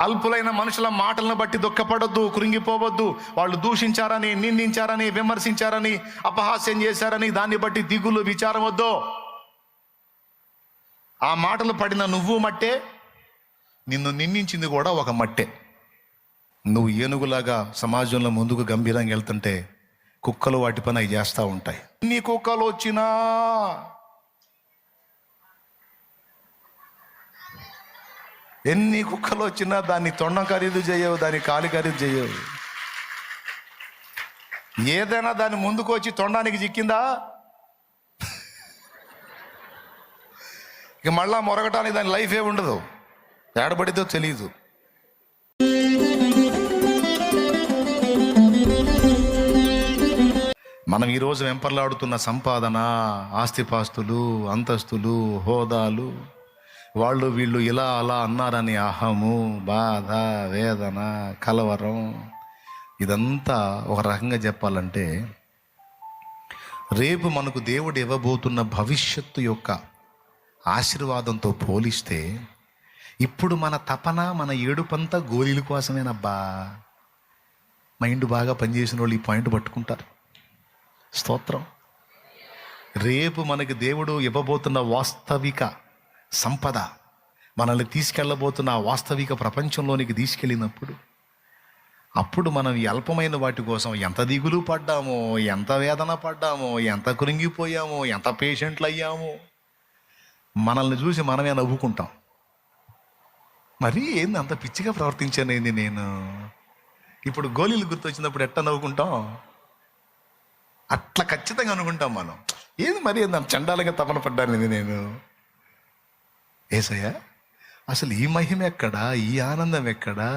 అల్పులైన మనుషుల మాటలను బట్టి దుఃఖపడొద్దు, కృంగిపోవద్దు. వాళ్ళు దూషించారని, నిందించారని, విమర్శించారని, అపహాస్యం చేశారని దాన్ని బట్టి దిగులు, విచారం వద్దు. ఆ మాటలు పడిన నువ్వు మట్టే, నిన్ను నిందించింది కూడా ఒక మట్టే. నువ్వు ఏనుగులాగా సమాజంలో ముందుకు గంభీరంగా వెళ్తుంటే కుక్కలు వాటి పని అవి చేస్తూ ఉంటాయి. ఎన్ని కుక్కలు వచ్చినా, ఎన్ని కుక్కలు వచ్చినా దాన్ని తొండం ఖరీదు చేయవు, దాన్ని కాలి ఖరీదు చేయవు. ఏదైనా దాన్ని ముందుకు వచ్చి తొండానికి చిక్కిందా ఇక మళ్ళా మొరగటానికి దాని లైఫ్ ఏ ఉండదు, ఏడబడితో తెలియదు. మనం ఈరోజు వెంపర్లాడుతున్న సంపాదన, ఆస్తిపాస్తులు, అంతస్తులు, హోదాలు, వాళ్ళు వీళ్ళు ఇలా అలా అన్నారని అహము, బాధ, వేదన, కలవరం, ఇదంతా ఒక రకంగా చెప్పాలంటే రేపు మనకు దేవుడు ఇవ్వబోతున్న భవిష్యత్తు యొక్క ఆశీర్వాదంతో పోలిస్తే ఇప్పుడు మన తపన, మన ఏడుపంతా గోళీల కోసమేనబ్బా. మైండ్ బాగా పనిచేసిన వాళ్ళు ఈ పాయింట్ పట్టుకుంటారు. స్తోత్రం. రేపు మనకి దేవుడు ఇవ్వబోతున్న వాస్తవిక సంపద, మనల్ని తీసుకెళ్ళబోతున్న ఆ వాస్తవిక ప్రపంచంలోనికి తీసుకెళ్ళినప్పుడు అప్పుడు మనం ఈ అల్పమైన వాటి కోసం ఎంత దిగులు పడ్డామో, ఎంత వేదన పడ్డామో, ఎంత కృంగిపోయామో, ఎంత పేషెంట్లు అయ్యామో, మనల్ని చూసి మనమే నవ్వుకుంటాం. మరి ఏంది అంత పిచ్చిగా ప్రవర్తించానేంది నేను, ఇప్పుడు గోళీలు గుర్తొచ్చినప్పుడు ఎట్లా నవ్వుకుంటాం, అట్లా ఖచ్చితంగా అనుకుంటాం మనం. ఏది మరి ఏంది అంత చండాలంగా తపన పడ్డానేది నేను. ఏసయ్యా, అసలు ఈ మహిమ ఎక్కడా, ఈ ఆనందం ఎక్కడా,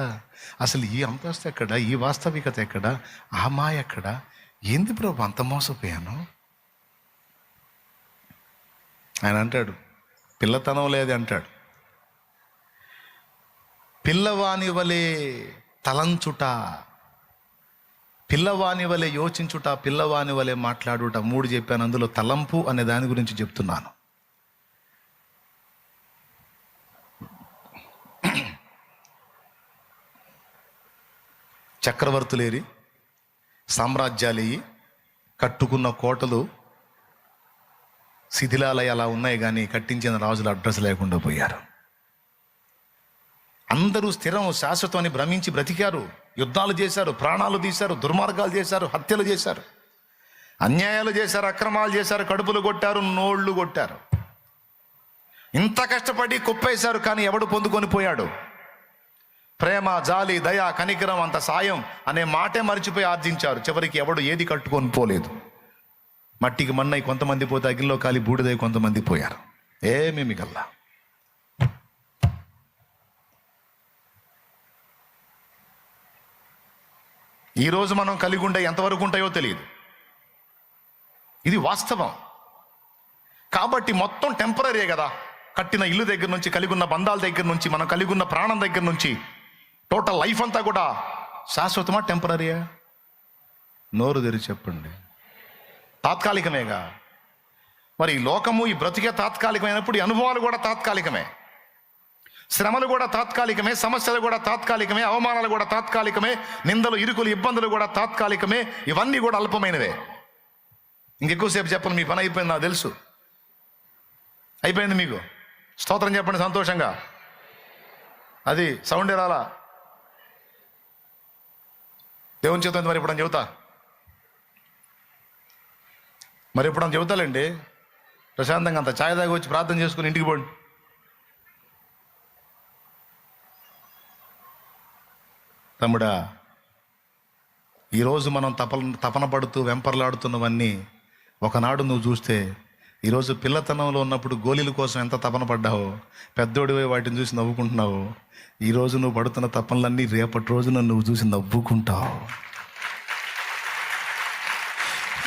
అసలు ఈ అంతస్తు ఎక్కడా, ఈ వాస్తవికత ఎక్కడా, ఆ మాయ ఎక్కడా, ఏంది ప్రభు అంత మోసపోయాను. ఆయన అంటాడు, పిల్లతనం లేదే అంటాడు. పిల్లవాని వలె తలంచుట, పిల్లవాని వలె యోచించుట, పిల్లవాని వలె మాట్లాడుట, 3 చెప్పాను. అందులో తలంపు అనే దాని గురించి చెప్తున్నాను. చక్రవర్తులేరి, సామ్రాజ్యాలేయి, కట్టుకున్న కోటలు శిథిలాలయ అలా ఉన్నాయి, కానీ కట్టించిన రాజుల అడ్రస్ లేకుండా పోయారు. అందరూ స్థిరం, శాశ్వతం అని భ్రమించి బ్రతికారు. యుద్ధాలు చేశారు, ప్రాణాలు తీశారు, దుర్మార్గాలు చేశారు, హత్యలు చేశారు, అన్యాయాలు చేశారు, అక్రమాలు చేశారు, కడుపులు కొట్టారు, నోళ్ళు కొట్టారు. ఇంత కష్టపడి కుప్పేశారు, కానీ ఎవడు పొందుకొని పోయాడు? ప్రేమ, జాలి, దయ, కనికరం, అంత సాయం అనే మాటే మర్చిపోయి ఆర్జించారు. చివరికి ఎవడు ఏది కట్టుకొని పోలేదు. మట్టికి మన్నై కొంతమంది పోతే అగ్నిలో కాలి బూడిదై కొంతమంది పోయారు. ఏమీ మిగల్లా. ఈరోజు మనం కలిగి ఉండే ఎంతవరకు ఉంటాయో తెలియదు. ఇది వాస్తవం. కాబట్టి మొత్తం టెంపరీ కదా. కట్టిన ఇల్లు దగ్గర నుంచి, కలిగి ఉన్న బంధాల దగ్గర నుంచి, మనం కలిగి ఉన్న ప్రాణం దగ్గర నుంచి, టోటల్ లైఫ్ అంతా కూడా శాశ్వతమా, టెంపరీయా? నోరు తెరిచి చెప్పండి. తాత్కాలికమేగా. మరి ఈ లోకము, ఈ బ్రతికే తాత్కాలికమైనప్పుడు ఈ అనుభవాలు కూడా తాత్కాలికమే, శ్రమలు కూడా తాత్కాలికమే, సమస్యలు కూడా తాత్కాలికమే, అవమానాలు కూడా తాత్కాలికమే, నిందలు, ఇరుకులు, ఇబ్బందులు కూడా తాత్కాలికమే. ఇవన్నీ కూడా అల్పమైనవే. ఇంకెక్కువసేపు చెప్పను, మీ పని అయిపోయింది, నాకు తెలుసు. అయిపోయింది మీకు. స్తోత్రం చెప్పండి సంతోషంగా. అది సౌండే రాలా. దేవుని చేత మరి ఎప్పుడని చెబుతా, మరి ఎప్పుడని చెబుతాలండి. ప్రశాంతంగా అంత ఛాయ్ దాగి వచ్చి ప్రార్థన చేసుకుని ఇంటికి పోండి. తమ్ముడా, ఈరోజు మనం తపన పడుతూ వెంపర్లాడుతున్నవన్నీ ఒకనాడు నువ్వు చూస్తే, ఈరోజు పిల్లతనంలో ఉన్నప్పుడు గోళీల కోసం ఎంత తపన పడ్డావో, పెద్దోడివై వాటిని చూసి నవ్వుకుంటున్నావు. ఈరోజు నువ్వు పడుతున్న తపనలన్నీ రేపటి రోజున నువ్వు చూసి నవ్వుకుంటావు.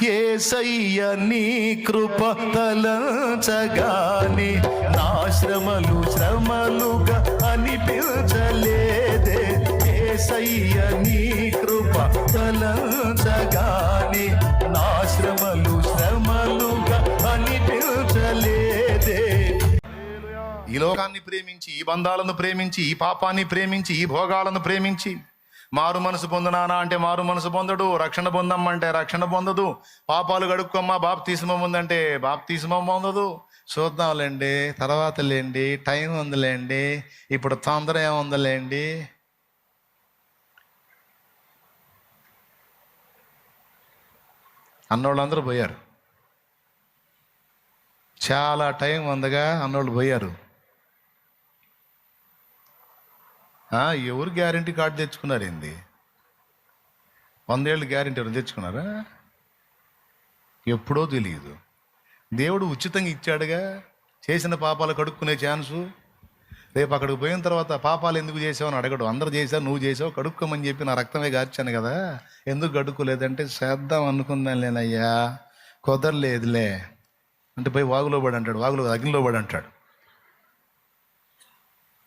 యేసయ్య నీ కృప తలంచగానే నా శ్రమలు శ్రమలుగా అనిపించలేదే. యేసయ్య నీ కృప తలంచగానే నా శ్రమలు శ్రమలుగా అనిపించలేదే. ఈ లోకాన్ని ప్రేమించి, ఈ బంధాలను ప్రేమించి, ఈ పాపాన్ని ప్రేమించి, ఈ భోగాలను ప్రేమించి మారు మనసు పొందునానా అంటే మారు మనసు పొందడు, రక్షణ పొందమ్మంటే రక్షణ పొందదు, పాపాలు గడుక్కోమ్మా బాప్తిస్మం ఉందంటే బాప్తిస్మం పొందదు. చూద్దాంలేండి, తర్వాత లేండి, టైం ఉందిలేండి, ఇప్పుడు తొందర ఏముందిలేండి. అన్నోళ్ళందరూ పోయారు. చాలా టైం ఉందగా అన్నోళ్ళు పోయారు. ఎవరు గ్యారంటీ కార్డు తెచ్చుకున్నారు? ఏంది 100 ఏళ్ళు గ్యారంటీ ఎవరు తెచ్చుకున్నారా? ఎప్పుడో తెలియదు. దేవుడు ఉచితంగా ఇచ్చాడుగా చేసిన పాపాలు కడుక్కునే ఛాన్సు. రేపు అక్కడికి పోయిన తర్వాత పాపాలు ఎందుకు చేసావు అని అడగడు. అందరూ చేశావు, నువ్వు చేసావు, కడుక్కోమని చెప్పి నా రక్తమే గార్చాను కదా, ఎందుకు కడుక్కోలేదంటే చేద్దాం అనుకుందాం లేనయ్యా, కుదరలేదులే అంటే పోయి వాగులో పడి అంటాడు, వాగులో అగ్నిలో పడి అంటాడు.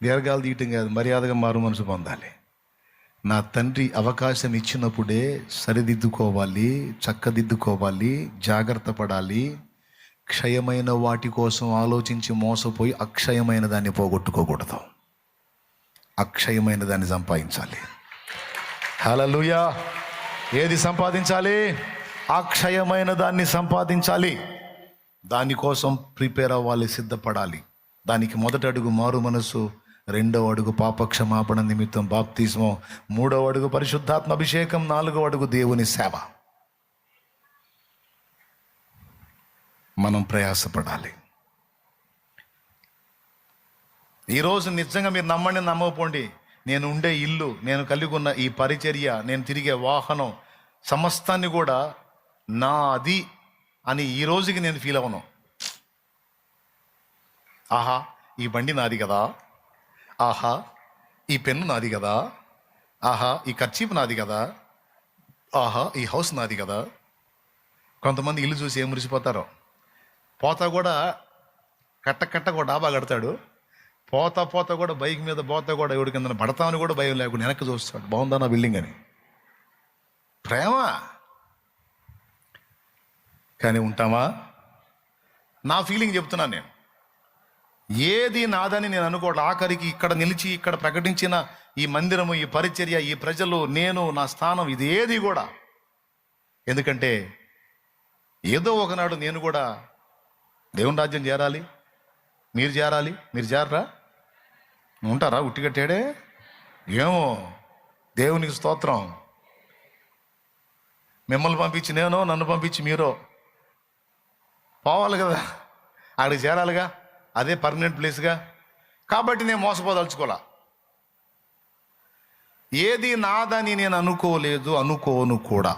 దీర్ఘాలు తీయటం కాదు, మర్యాదగా మారు మనసు పొందాలి. నా తండ్రి అవకాశం ఇచ్చినప్పుడే సరిదిద్దుకోవాలి, చక్కదిద్దుకోవాలి, జాగ్రత్త పడాలి. క్షయమైన వాటి కోసం ఆలోచించి మోసపోయి అక్షయమైన దాన్ని పోగొట్టుకోకూడదు. అక్షయమైన దాన్ని సంపాదించాలి. హల్లెలూయా. ఏది సంపాదించాలి? అక్షయమైన దాన్ని సంపాదించాలి. దానికోసం ప్రిపేర్ అవ్వాలి, సిద్ధపడాలి. దానికి మొదటి అడుగు మారు మనసు, రెండవ అడుగు పాపక్షమాపణ నిమిత్తం బాప్తిస్మం, మూడవ అడుగు పరిశుద్ధాత్మ అభిషేకం, నాలుగవ అడుగు దేవుని సేవ. మనం ప్రయాసపడాలి. ఈరోజు నిజంగా మీరు నమ్మండి, నమ్మకపోండి, నేను ఉండే ఇల్లు, నేను కలిగి ఉన్న ఈ పరిచర్య, నేను తిరిగే వాహనం సమస్తాన్ని కూడా నాది అని ఈ రోజుకి నేను ఫీల్ అవ్వను. ఆహా ఈ బండి నాది కదా, ఆహా ఈ పెన్ను నాది కదా, ఆహా ఈ కర్చీపు నాది కదా, ఆహా ఈ హౌస్ నాది కదా. కొంతమంది ఇల్లు చూసి ఏం మురిసిపోతారో. పోతా కూడా కట్ట కూడా డాబా కడతాడు, పోతా కూడా బైక్ మీద పోతా కూడా ఎవడి కింద పడతామని కూడా భయం లేకుండా వెనక్కి చూస్తాడు, బాగుందా నా బిల్డింగ్ అని. ప్రేమ. కానీ ఉంటామా? నా ఫీలింగ్ చెప్తున్నాను నేను. ఏది నాదని నేను అనుకోవట్లేదు. ఆఖరికి ఇక్కడ నిలిచి ఇక్కడ ప్రకటించిన ఈ మందిరము, ఈ పరిచర్య, ఈ ప్రజలు, నేను, నా స్థానం, ఇది ఏది కూడా. ఎందుకంటే ఏదో ఒకనాడు నేను కూడా దేవుని రాజ్యం చేరాలి, మీరు చేరాలి. మీరు చేరరా? ఉంటారా ఉట్టిగట్టేడే? ఏమో, దేవునికి స్తోత్రం. మిమ్మల్ని పంపించి నేనో, నన్ను పంపించి మీరో పోవాలి కదా, అక్కడికి చేరాలిగా, అదే పర్మనెంట్ ప్లేస్గా. కాబట్టి నేను మోసపోదలుచుకోలే. ఏది నాదని నేను అనుకోలేదు, అనుకోను కూడా.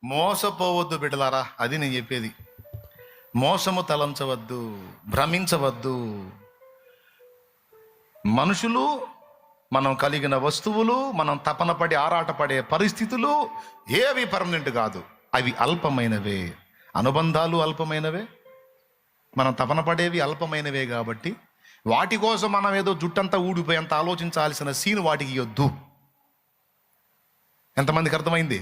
మోసపోవద్దు బిడ్డలారా, అది నేను చెప్పేది. మోసము తలంచవద్దు, భ్రమించవద్దు. మనుషులు, మనం కలిగిన వస్తువులు, మనం తపన పడి ఆరాటపడే పరిస్థితులు ఏవి పర్మనెంట్ కాదు. అవి అల్పమైనవే. అనుబంధాలు అల్పమైనవే, మనం తపన పడేవి అల్పమైనవే. కాబట్టి వాటి కోసం మనం ఏదో జుట్టంతా ఊడిపోయేంత ఆలోచించాల్సిన సీన్ వాటికి ఇవ్వద్దు. ఎంతమందికి అర్థమైంది?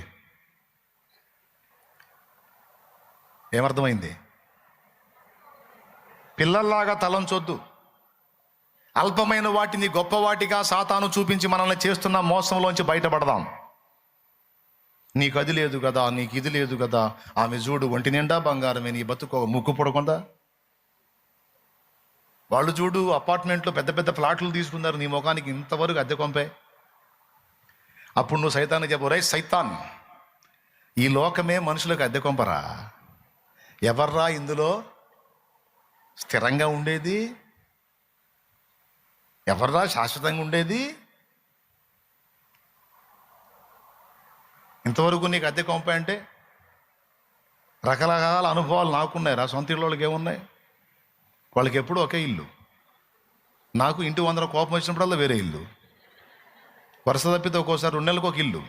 ఏమర్థమైంది? పిల్లల్లాగా తలంచొద్దు. అల్పమైన వాటిని గొప్పవాటిగా సాతాను చూపించి మనల్ని చేస్తున్న మోసంలోంచి బయటపడదాం. నీకు అది లేదు కదా, నీకు ఇది లేదు కదా, ఆమె చూడు ఒంటి నిండా బంగారమే, నీ బతుకు ముక్కు పొడకుండా. వాళ్ళు చూడు అపార్ట్మెంట్లో పెద్ద పెద్ద ఫ్లాట్లు తీసుకున్నారు, నీ ముఖానికి ఇంతవరకు అద్దె కొంపే. అప్పుడు నువ్వు సైతాన్ని చెప్పు, రే సైతాన్, ఈ లోకమే మనుషులకు అద్దె కొంపరా? ఎవర్రా ఇందులో స్థిరంగా ఉండేది? ఎవర్రా శాశ్వతంగా ఉండేది? ఇంతవరకు నీకు అద్దె కొంప అంటే రకరకాల అనుభవాలు నాకున్నాయి. రా సొంత ఇళ్ళ వాళ్ళకి ఏమున్నాయి? వాళ్ళకి ఎప్పుడు ఒకే ఇల్లు. నాకు ఇంటి 100 కోపం వచ్చినప్పుడల్లా వేరే ఇల్లు. వరుస తప్పితే ఒక్కోసారి 2 నెలలకు ఒక ఇల్లు.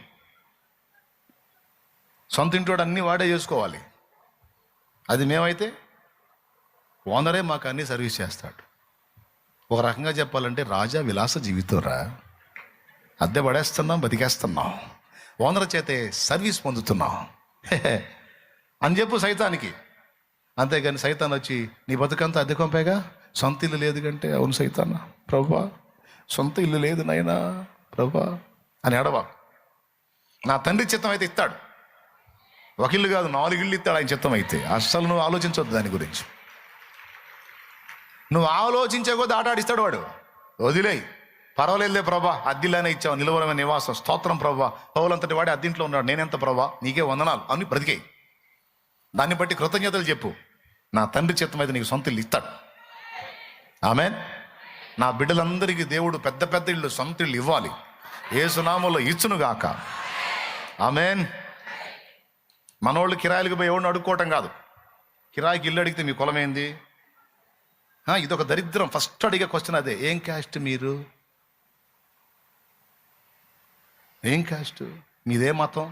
సొంత ఇంటి అన్నీ వాడే చేసుకోవాలి. అది మేమైతే ఓనరే మాకు అన్నీ సర్వీస్ చేస్తాడు. ఒక రకంగా చెప్పాలంటే రాజా విలాస జీవితంరా. అద్దె పడేస్తున్నాం, బతికేస్తున్నాం, ఓనర్ చేతే సర్వీస్ పొందుతున్నాం అని చెప్పు సైతానికి. అంతేగాని సైతాన్ వచ్చి నీ బతుకంతా అద్దె కొంపేగా, సొంత ఇల్లు లేదు కంటే, అవును సైతాన్ ప్రభువా సొంత ఇల్లు లేదు నాయనా ప్రభువా అని ఎడవా. నా తండ్రి చిత్తం అయితే ఇస్తాడు, ఒక ఇల్లు కాదు 4 ఇళ్ళు ఇస్తాడు ఆయన చిత్తం అయితే. అస్సలు నువ్వు ఆలోచించవద్దు దాని గురించి. నువ్వు ఆలోచించే కొద్ది ఆటాడిస్తాడు వాడు. వదిలేయి, పర్వాలేదులే ప్రభా, అద్దిలానే ఇచ్చావు నిలవరమైన నివాసం, స్తోత్రం ప్రభా, పౌలంతటి వాడి అద్దింట్లో ఉన్నాడు, నేనెంత ప్రభా, నీకే వందనాలు అని బ్రతికేయి. దాన్ని బట్టి కృతజ్ఞతలు చెప్పు. నా తండ్రి చిత్తం అయితే నీకు సొంత ఇల్లు ఇస్తాడు. ఆమేన్. నా బిడ్డలందరికీ దేవుడు పెద్ద పెద్ద ఇళ్ళు, సొంత ఇళ్ళు ఇవ్వాలి, యేసునామములో ఇచ్చునుగాక. ఆమేన్. మనోళ్ళు కిరాయిలకు పోయి ఎవరిని అడుక్కోవటం కాదు. కిరాయికి ఇల్లు అడిగితే మీ కులం ఏంది? ఇదొక దరిద్రం. ఫస్ట్ అడిగే క్వశ్చన్ అదే, ఏం క్యాస్ట్ మీరు, ఏం క్యాస్ట్, మీదే మతం.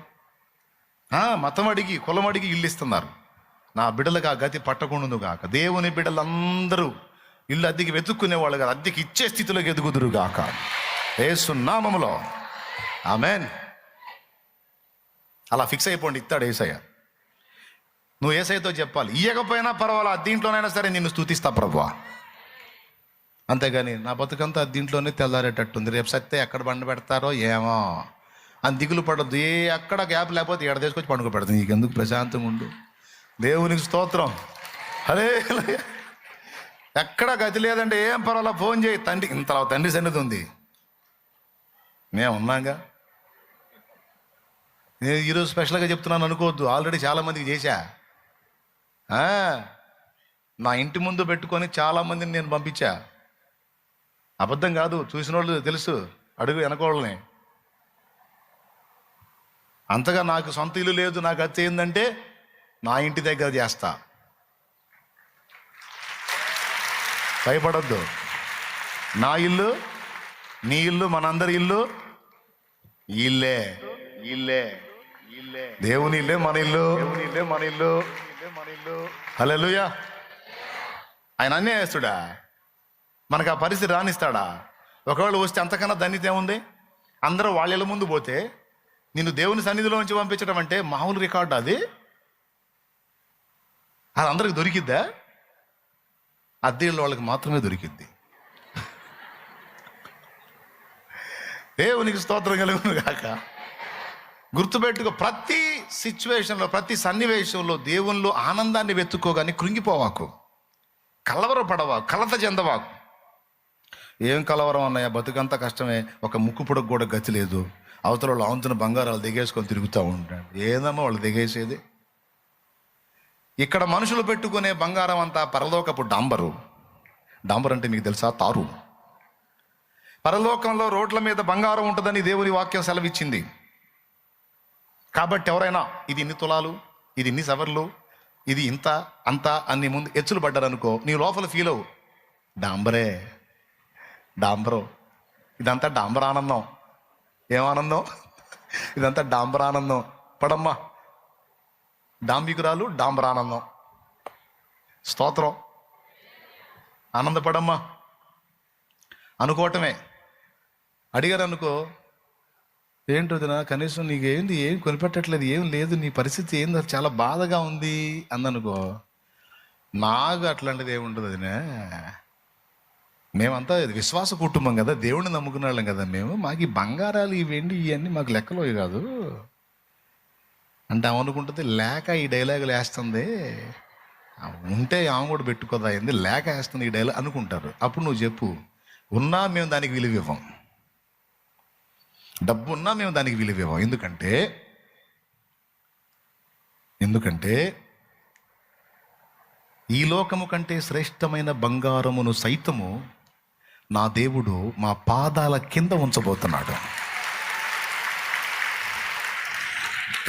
మతం అడిగి కులం అడిగి ఇల్లు ఇస్తున్నారు. నా బిడ్డలకు ఆ గతి పట్టకుండును గాక. దేవుని బిడ్డలందరూ ఇల్లు అద్దెకి వెతుక్కునేవాళ్ళు కాదు, అద్దెకి ఇచ్చే స్థితిలోకి ఎదుగుదురు గాక యేసు నామములో. ఆమేన్. అలా ఫిక్స్ అయిపోండి, ఇస్తాడు యేసయ్య. నువ్వు యేసయ్యతో చెప్పాలి, ఇయ్యకపోయినా పర్వాలా, అద్దీంట్లోనైనా సరే నిన్ను స్తుతిస్తా ప్రభువా. అంతేగాని నా బతుకంతా అద్దీంట్లోనే తెల్లారేటట్టుంది, రేపు సత్తే ఎక్కడ బండ పెడతారో ఏమో అని దిగులు పడద్దు. ఎక్కడ గ్యాప్ లేకపోతే ఎడ తీసుకొచ్చి పండుగ పెడతాను, నీకెందుకు, ప్రశాంతంగా ఉండు. దేవునికి స్తోత్రం. అరే ఎక్కడ గతి లేదంటే ఏం పర్వాలా, ఫోన్ చేయి, తండ్రి ఇంత తండ్రి సన్నిధి ఉంది, మేము ఉన్నాగా. నేను ఈరోజు స్పెషల్గా చెప్తున్నాను అనుకోవద్దు, ఆల్రెడీ చాలామందికి చేశా. నా ఇంటి ముందు పెట్టుకొని చాలామందిని నేను పంపించా. అబద్ధం కాదు, చూసిన వాళ్ళు తెలుసు, అడుగు వెనకోళ్ళని. అంతగా నాకు సొంత ఇల్లు లేదు, నాకు గతి ఏంటంటే నా ఇంటి దగ్గర చేస్తా. భయపడద్దు. నా ఇల్లు, నీ ఇల్లు, మనందరి ఇల్లు ఇల్లే, ఇల్లే, ఇల్లే, దేవుని ఇల్లే మన ఇల్లు, దేవుని ఇల్లే మన ఇల్లు, మన ఇల్లు. హల్లెలూయా. ఆయన అన్యాయస్తుడా? మనకు ఆ పరిస్థితి రానిస్తాడా? ఒకవేళ వస్తే అంతకన్నా ధన్యత ఏముంది? అందరూ వాళ్ళ ఇళ్ళ ముందు పోతే నిన్ను దేవుని సన్నిధిలో నుంచి పంపించడం అంటే మామూలు రికార్డు అది. అది అందరికి దొరికిద్దా? అద్దెళ్ళ వాళ్ళకి మాత్రమే దొరికిద్ది. దేవునికి స్తోత్రం కలుగును గాక. గుర్తుపెట్టుకో, ప్రతి సిచ్యువేషన్లో, ప్రతి సన్నివేశంలో దేవునిలో ఆనందాన్ని వెతుక్కోగాని కృంగిపోవాకు, కలవరపడవాకు, కలత చెందవాకు. ఏం కలవరం అన్నాయా, బతుకంతా కష్టమే, ఒక ముక్కు పుడకు కూడా గతి లేదు, అవతల వాళ్ళు ఆంతున్న బంగారాలు దిగేసుకొని తిరుగుతూ ఉంటాడు. ఏదమ్మా వాళ్ళు దిగేసేది? ఇక్కడ మనుషులు పెట్టుకునే బంగారం అంతా పరలోకపు డాంబరు. డాంబర్ అంటే మీకు తెలుసా? తారు. పరలోకంలో రోడ్ల మీద బంగారం ఉంటుందని దేవుని వాక్యం సెలవిచ్చింది. కాబట్టి ఎవరైనా ఇది ఇన్ని తులాలు, ఇది ఇన్ని సవర్లు, ఇది ఇంత అంత అన్ని ముందు ఎచ్చులు పడ్డారనుకో, నీ లోపల ఫీల్ అవు, డాంబరే, డాంబరు, ఇదంతా డాంబరానందం. ఏమానందం? ఇదంతా డాంబరానందం. పడమ్మా, డాంబికురాలు డాంబరానందం. స్తోత్రం. ఆనందపడమ్మా అనుకోవటమే. అడిగారు అనుకో, ఏంటోదినా కనీసం నీకేంది, ఏం కొనిపెట్టట్లేదు, ఏం లేదు, నీ పరిస్థితి ఏందో చాలా బాధగా ఉంది అందనుకో, నాకు అట్లాంటిది ఏముంటుంది అదినే. మేమంతా విశ్వాస కుటుంబం కదా, దేవుడిని నమ్ముకునే వాళ్ళం కదా మేము, మాకు ఈ బంగారాలు ఈ వెండి ఇవన్నీ మాకు లెక్కలో కాదు అంటే అనుకుంటుంది. లేక ఈ డైలాగులు వేస్తుంది, ఉంటే ఆమె కూడా పెట్టుకోదా అయింది, లేక వేస్తుంది ఈ డైలాగ్ అనుకుంటారు. అప్పుడు నువ్వు చెప్పు, ఉన్నా మేము దానికి విలువ ఇవ్వం, డబ్బు ఉన్నా మేము దానికి విలువ ఇవ్వం. ఎందుకంటే ఈ లోకము కంటే శ్రేష్టమైన బంగారమును సైతము నా దేవుడు మా పాదాల కింద ఉంచబోతున్నాడు.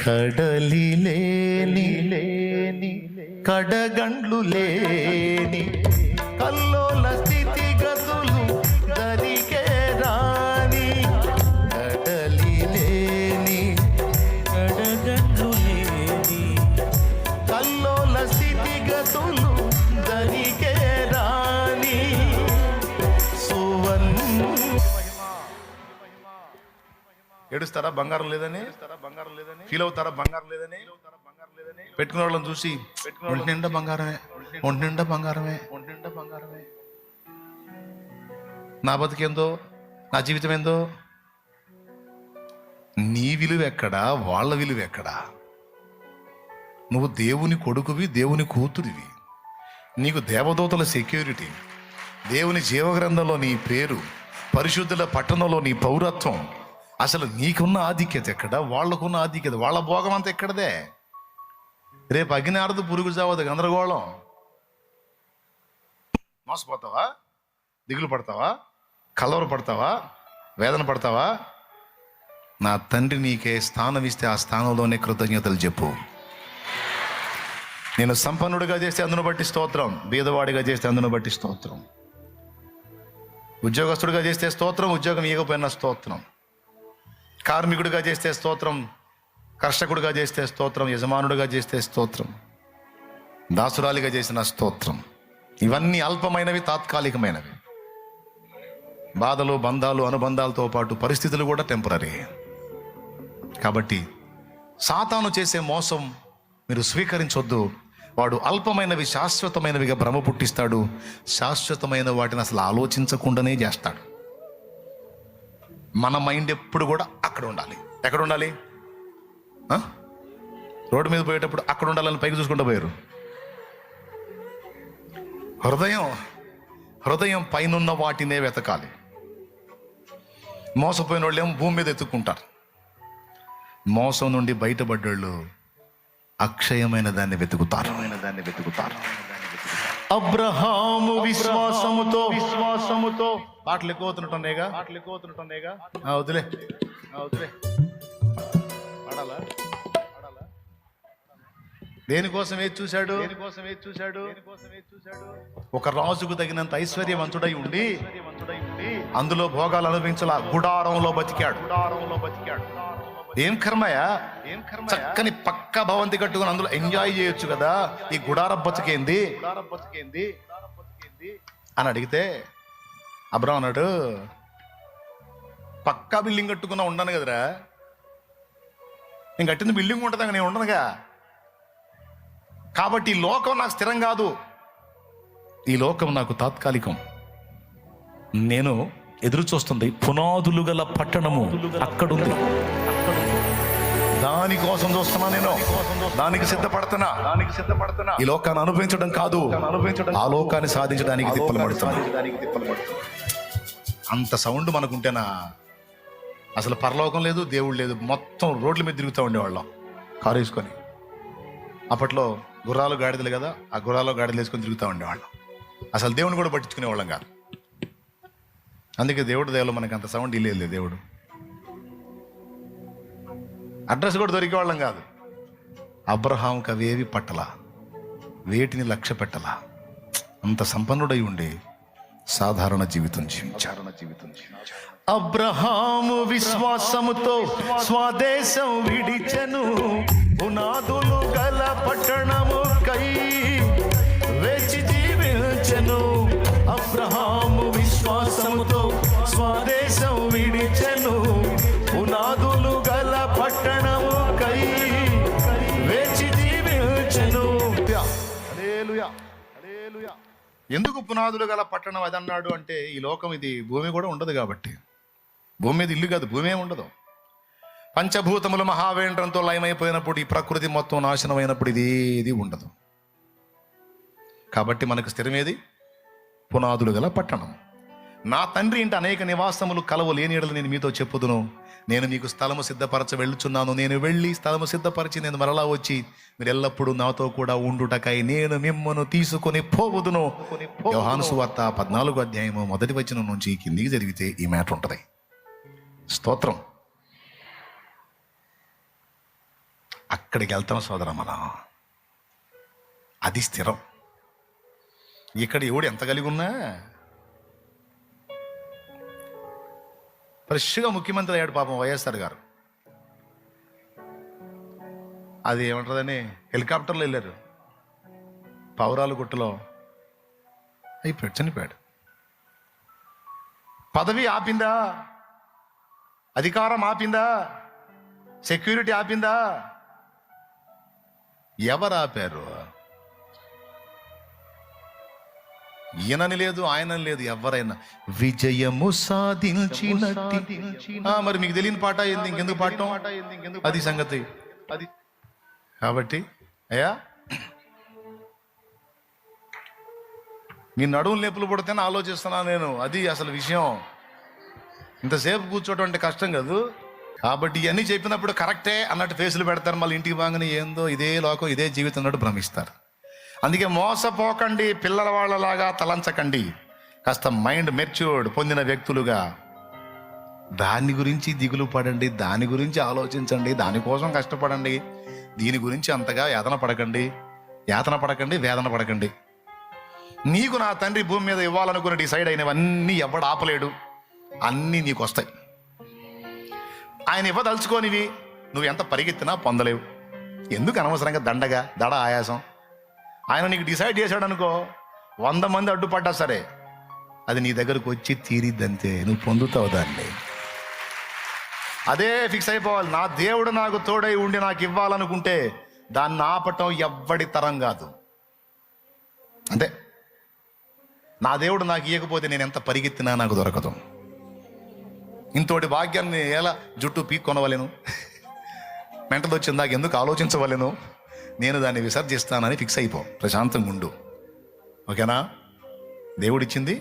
కడలి లేని కడగండ్లు లేని కల్లోల స్థితి గతులు దరికే రాని, కడలి లేని కడగండ్లు లేని కల్లోల స్థితి గతులు దరికే రాని ఏడుస్తారా బంగారం లేదని? ఫీల్ అవుతారా బంగారం లేదని? పెట్టుకునే వాళ్ళని చూసి ఒంటి నిండా బంగారమే, ఒంటి నిండా బంగారమే, ఒంటి నిండా బంగారమే. నా బతుకేందో, నా జీవితం ఏందో. నీ విలువ ఎక్కడా, వాళ్ళ విలువ ఎక్కడా? నువ్వు దేవుని కొడుకువి, దేవుని కూతురివి. నీకు దేవదూతల సెక్యూరిటీ, దేవుని జీవగ్రంథంలో నీ పేరు, పరిశుద్ధుల పట్టణంలో నీ పౌరత్వం. అసలు నీకున్న ఆధిక్యత ఎక్కడ, వాళ్ళకున్న ఆధిక్యత, వాళ్ళ భోగం అంతా ఎక్కడదే. రేపు అగ్ని ఆరదు, పురుగు చావదు, గందరగోళం. మోసపోతావా? దిగులు పడతావా? కలవర పడతావా? వేదన పడతావా? నా తండ్రి నీకే స్థానం ఇస్తే ఆ స్థానంలోనే కృతజ్ఞతలు చెప్పు. నేను సంపన్నుడిగా చేస్తే అందును బట్టి స్తోత్రం, బీదవాడిగా చేస్తే అందును బట్టి స్తోత్రం, ఉద్యోగస్తుడిగా చేస్తే స్తోత్రం, ఉద్యోగం ఇవ్వకపోయినా స్తోత్రం, కార్మికుడిగా చేస్తే స్తోత్రం, కర్షకుడిగా చేస్తే స్తోత్రం, యజమానుడిగా చేస్తే స్తోత్రం, దాసురాలిగా చేసిన స్తోత్రం. ఇవన్నీ అల్పమైనవి, తాత్కాలికమైనవి. బాధలు, బంధాలు, అనుబంధాలతో పాటు పరిస్థితులు కూడా టెంపరీ. కాబట్టి సాతాను చేసే మోసం మీరు స్వీకరించొద్దు. వాడు అల్పమైనవి శాశ్వతమైనవిగా భ్రమ పుట్టిస్తాడు. శాశ్వతమైన వాటిని అసలు ఆలోచించకుండానే చేస్తాడు. మన మైండ్ ఎప్పుడు కూడా అక్కడ ఉండాలి. ఎక్కడ ఉండాలి? రోడ్డు మీద పోయేటప్పుడు అక్కడ ఉండాలని పైకి చూసుకుంటూ పోయారు. హృదయం పైనున్న వాటినే వెతకాలి. మోసపోయిన వాళ్ళు ఏమో భూమి మీద ఎత్తుక్కుంటారు. మోసం నుండి బయటపడ్డాళ్ళు అక్షయమైన దాన్ని వెతుకుతారు. అబ్రహాము విశ్వాసముతో పాటలు ఎక్కువవుతుంటేగా వదిలే పాడాలా? దేనికోసం ఏది చూశాడు? ఒక రాజుకు తగినంత ఐశ్వర్యవంతుడై ఉండి అందులో భోగాలు అనుభవించాల. గుడారంలో బతికాడు. ఏం కర్మయా? చక్కని పక్క భవంతి కట్టుకుని అందులో ఎంజాయ్ చేయొచ్చు కదా. ఈ గుడార బతికేంది అని అడిగితే అబ్రాం అన్నాడు, పక్కా బిల్డింగ్ కట్టుకున్నా ఉండను కదరా. నేను కట్టిన బిల్డింగ్ ఉంటుందా, నేను ఉండనుగా. కాబట్టి ఈ లోకం నాకు స్థిరం కాదు, ఈ లోకం నాకు తాత్కాలికం. నేను ఎదురు చూస్తుంది పునాదులు గల పట్టణము అక్కడుంది. దానికోసం చూస్తున్నా, నేను దానికి సిద్ధపడుతున్నా. ఈ లోకాన్ని అనుభవించడం కాదు, ఆ లోకాన్ని సాధించడానికి తిప్పలు పడుతున్నా. అంత సౌండ్ మనకుంటేనా అసలు పరలోకం లేదు, దేవుడు లేదు. మొత్తం రోడ్ల మీద తిరుగుతూ ఉండేవాళ్ళం కారు వేసుకొని. అప్పట్లో గుర్రాలు గాడిదలు కదా, ఆ గుర్రాలు గాడిదలు వేసుకొని తిరుగుతూ ఉండేవాళ్ళం. అసలు దేవుడిని కూడా పట్టించుకునేవాళ్ళం కాదు. అందుకే దేవుడు దేవుడు మనకి అంత సౌండ్ ఇల్లేదు. దేవుడు అడ్రస్ కూడా దొరికేవాళ్ళం కాదు. అబ్రహాంకి అవేవి పట్టలా, వేటిని లక్ష్య పెట్టలా. అంత సంపన్నుడై ఉండి సాధారణ జీవితం జీవించారు. అబ్రహాము విశ్వాసముతో స్వదేశం విడిచెను, పునాదులు గల పట్టణము కై వేచి జీవించెను. అబ్రహాము విశ్వాసముతో స్వదేశం విడిచెను, పునాదులు గల పట్టణము కై వేచి జీవించెను. హల్లెలూయా. ఎందుకు పునాదులు గల పట్టణం అది అన్నాడు అంటే, ఈ లోకం ఇది భూమి కూడా ఉండదు కాబట్టి. భూమి మీద ఇల్లు కాదు, భూమి ఏమి ఉండదు. పంచభూతములు మహావేంద్రంతో లయమైపోయినప్పుడు, ఈ ప్రకృతి మొత్తం నాశనం అయినప్పుడు ఇది ఉండదు. కాబట్టి మనకు స్థిరమేది? పునాదులు గల పట్టణం. నా తండ్రి ఇంట అనేక నివాసములు కలవు, లేని యెడల నేను మీతో చెప్పుదును. నేను మీకు స్థలము సిద్ధపరచ వెళ్ళుచున్నాను. నేను వెళ్ళి స్థలము సిద్ధపరిచి నేను మరలా వచ్చి మీరు ఎల్లప్పుడూ నాతో కూడా ఉండుటకై నేను మిమ్మను తీసుకొని పోవుదును. యోహాను సువార్త 14వ అధ్యాయము 1వ వచనం నుంచి కిందికి జరిగితే ఈ మాట ఉంటుంది. స్తోత్రం. అక్కడికి వెళ్తాం సోదర. మనం అది స్థిరం. ఇక్కడ ఎవడు ఎంత కలిగి ఉన్నా ఫ్రెష్గా ముఖ్యమంత్రి అయ్యాడు పాపం వైఎస్ఆర్ గారు. అది ఏమంటుందని హెలికాప్టర్లో వెళ్ళారు, పౌరాల గుట్టలో అయిపోయాడు, చనిపోయాడు. పదవి ఆపిందా? అధికారం ఆపిందా? సెక్యూరిటీ ఆపిందా? ఎవరు ఆపారు? ఈయనని లేదు, ఆయనని లేదు, ఎవరైనా విజయము సాధించినట్టి. మరి మీకు తెలియని పాట ఏంది? ఇంకెందుకు పాడటం? అది సంగతి. అది కాబట్టి అయ్యా, నీ నడువులు నొప్పులు పుడితేనే ఆలోచిస్తున్నా నేను. అది అసలు విషయం. ఇంతసేపు కూర్చోవడం అంటే కష్టం కాదు. కాబట్టి ఇవన్నీ చెప్పినప్పుడు కరెక్టే అన్నట్టు ఫేసులు పెడతారు. మళ్ళీ ఇంటికి బాగానే ఏందో ఇదే లోకం, ఇదే జీవితం అన్నట్టు భ్రమిస్తారు. అందుకే మోసపోకండి, పిల్లల వాళ్ళలాగా తలంచకండి. కాస్త మైండ్ మెచ్యూర్డ్ పొందిన వ్యక్తులుగా దాని గురించి దిగులు పడండి, దాని గురించి ఆలోచించండి, దానికోసం కష్టపడండి. దీని గురించి అంతగా యాతన పడకండి, వేదన పడకండి. నీకు నా తండ్రి భూమి మీద ఇవ్వాలనుకుని డిసైడ్ అయినవన్నీ ఎవడు ఆపలేడు. అన్నీ నీకు వస్తాయి. ఆయన ఇవ్వదలుచుకోనివి నువ్వు ఎంత పరిగెత్తినా పొందలేవు. ఎందుకు అనవసరంగా దడ ఆయాసం? ఆయన నీకు డిసైడ్ చేశాడు అనుకో, 100 మంది అడ్డుపడ్డా సరే అది నీ దగ్గరకు వచ్చి తీరిద్దంతే, నువ్వు పొందుతావు దాన్ని. అదే ఫిక్స్ అయిపోవాలి. నా దేవుడు నాకు తోడై ఉండి నాకు ఇవ్వాలనుకుంటే దాన్ని ఆపటం ఎవ్వడి తరం కాదు. అంతే. నా దేవుడు నాకు ఇవ్వకపోతే నేను ఎంత పరిగెత్తినా నాకు దొరకదు. ఇంతోటి భాగ్యాన్ని ఎలా జుట్టు పీక్కొనవలేను, మెంటలు వచ్చింది నాకు ఎందుకు ఆలోచించవలేను, నేను దాన్ని విసర్జిస్తానని ఫిక్స్ అయిపో, ప్రశాంతంగా ఉండు. ఓకేనా? దేవుడిచ్చింది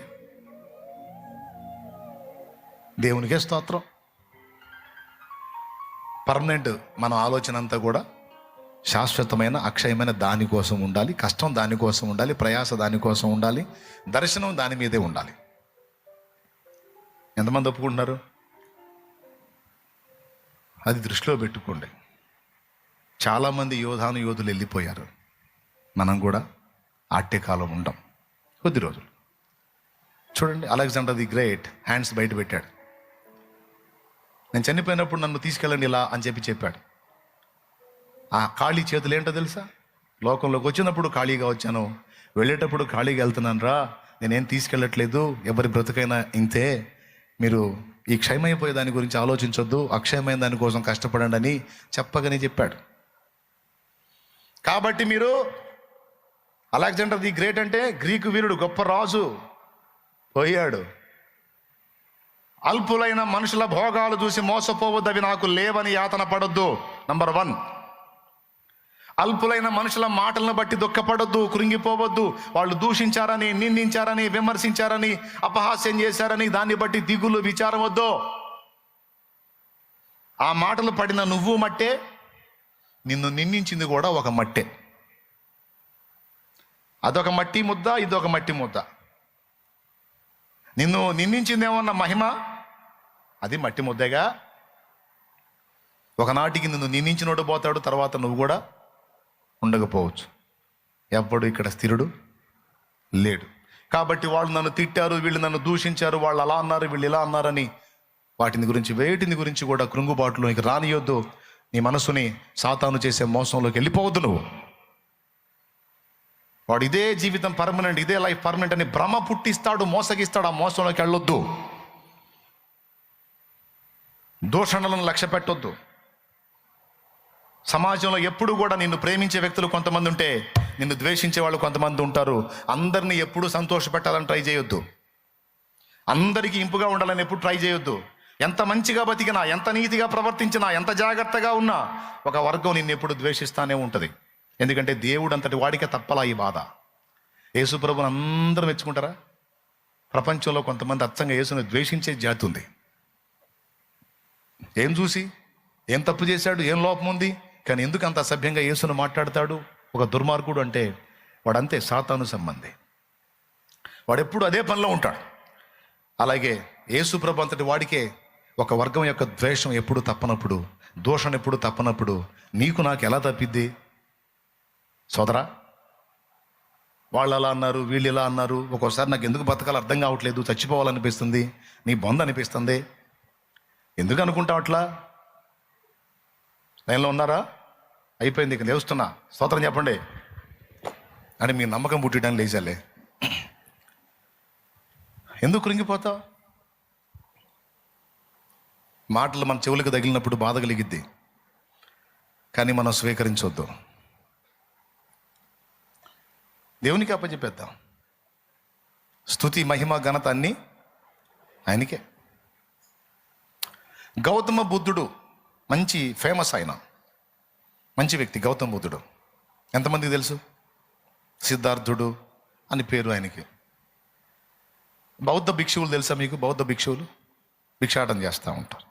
దేవునికే స్తోత్రం. పర్మనెంట్ మన ఆలోచన అంతా కూడా శాశ్వతమైన అక్షయమైన దానికోసం ఉండాలి. కష్టం దానికోసం ఉండాలి, ప్రయాస దానికోసం ఉండాలి, దర్శనం దాని మీదే ఉండాలి. ఎంతమంది ఒప్పుకుంటున్నారు? అది దృష్టిలో పెట్టుకోండి. చాలామంది యోధులు వెళ్ళిపోయారు. మనం కూడా ఆట్టే కాలం ఉంటాం కొద్ది రోజులు. చూడండి, అలెగ్జాండర్ ది గ్రేట్ హ్యాండ్స్ బయట పెట్టాడు. నేను చనిపోయినప్పుడు నన్ను తీసుకెళ్ళండి ఇలా అని చెప్పాడు. ఆ ఖాళీ చేతులు ఏంటో తెలుసా? లోకంలోకి వచ్చినప్పుడు ఖాళీగా వచ్చాను, వెళ్ళేటప్పుడు ఖాళీగా వెళ్తున్నాను రా, నేనేం తీసుకెళ్ళట్లేదు, ఎవరి బ్రతుకైనా ఇంతే, మీరు ఈ క్షయమైపోయే దాని గురించి ఆలోచించొద్దు, అక్షయమైన దానికోసం కష్టపడండి అని చెప్పగానే చెప్పాడు. కాబట్టి మీరు అలెగ్జాండర్ ది గ్రేట్ అంటే గ్రీకు వీరుడు, గొప్ప రాజు పోయాడు. అల్పులైన మనుషుల భోగాలు చూసి మోసపోవద్దు, అవి నాకు లేవని యాతన పడొద్దు. నంబర్ 1. అల్పులైన మనుషుల మాటలను బట్టి దుఃఖపడొద్దు, కృంగిపోవద్దు. వాళ్ళు దూషించారని, నిందించారని, విమర్శించారని, అపహాస్యం చేశారని దాన్ని బట్టి దిగులు విచారం వద్దు. ఆ మాటలు పడిన నువ్వు మట్టే, నిన్ను నిందించింది కూడా ఒక మట్టే. అదొక మట్టి ముద్ద, ఇదొక మట్టి ముద్ద. నిన్ను నిందించిందేమన్న మహిమ, అది మట్టి ముద్దగా. ఒకనాటికి నిన్ను నిందించినోడు పోతాడు, తర్వాత నువ్వు కూడా ఉండకపోవచ్చు. ఎవ్వడు ఇక్కడ స్థిరుడు లేడు. కాబట్టి వాళ్ళు నన్ను తిట్టారు, వీళ్ళు నన్ను దూషించారు, వాళ్ళు అలా అన్నారు, వీళ్ళు ఇలా అన్నారని వేటిని గురించి కూడా కృంగుబాటులోకి రానియొద్దు. నీ మనసుని సాతాను చేసే మోసంలోకి వెళ్ళిపోవద్దు. నువ్వు వాడు ఇదే జీవితం పర్మనెంట్, ఇదే లైఫ్ పర్మనెంట్ అని భ్రమ పుట్టిస్తాడు, మోసగిస్తాడు. ఆ మోసంలోకి వెళ్ళొద్దు. దూషణలను లక్ష్య పెట్టొద్దు. సమాజంలో ఎప్పుడు కూడా నిన్ను ప్రేమించే వ్యక్తులు కొంతమంది ఉంటే, నిన్ను ద్వేషించే వాళ్ళు కొంతమంది ఉంటారు. అందరినీ ఎప్పుడు సంతోషపెట్టాలని ట్రై చేయొద్దు. అందరికీ ఇంపుగా ఉండాలని ఎప్పుడు ట్రై చేయొద్దు. ఎంత మంచిగా బతికినా, ఎంత నీతిగా ప్రవర్తించినా, ఎంత జాగ్రత్తగా ఉన్నా ఒక వర్గం నిన్ను ఎప్పుడు ద్వేషిస్తానే ఉంటుంది. ఎందుకంటే దేవుడు అంతటి వాడికే తప్పలా ఈ బాధ. యేసు ప్రభుని అందరూ మెచ్చుకుంటారా? ప్రపంచంలో కొంతమంది అచ్చంగా యేసుని ద్వేషించే జాతి ఉంది. ఏం చూసి, ఏం తప్పు చేశాడు, ఏం లోపం ఉంది, కానీ ఎందుకు అంత అసభ్యంగా యేసును మాట్లాడతాడు? ఒక దుర్మార్గుడు అంటే వాడంతే సాతాను సంబంధి. వాడెప్పుడు అదే పనిలో ఉంటాడు. అలాగే యేసు ప్రభు అంతటి వాడికే ఒక వర్గం యొక్క ద్వేషం ఎప్పుడు తప్పనప్పుడు, దోషణ ఎప్పుడు తప్పనప్పుడు నీకు నాకు ఎలా తప్పిద్ది సోదరా? వాళ్ళు అలా అన్నారు, వీళ్ళు ఇలా అన్నారు, ఒక్కోసారి నాకు ఎందుకు బతకాలో అర్థం కావట్లేదు, చచ్చిపోవాలనిపిస్తుంది, నీ బొంద అనిపిస్తుంది. ఎందుకు అనుకుంటావు అట్లా? లైన్లో ఉన్నారా? అయిపోయింది, ఇక లేస్తున్నా, స్తోత్రం చెప్పండి అని మీ నమ్మకం పుట్టడానికి లేచాలే. ఎందుకు కృంగిపోతావు? మాటలు మన చెవులకు తగిలినప్పుడు బాధ కలిగిద్ది, కానీ మనం స్వీకరించవద్దు. దేవునికి అప్పచెప్పేద్దాం. స్తుతి మహిమ ఘనత అన్నీ ఆయనకే. గౌతమ బుద్ధుడు మంచి ఫేమస్, ఆయన మంచి వ్యక్తి. గౌతమ బుద్ధుడు ఎంతమందికి తెలుసు? సిద్ధార్థుడు అని పేరు ఆయనకి. బౌద్ధ భిక్షువులు తెలుసా మీకు? బౌద్ధ భిక్షువులు భిక్షాటన చేస్తూ ఉంటారు.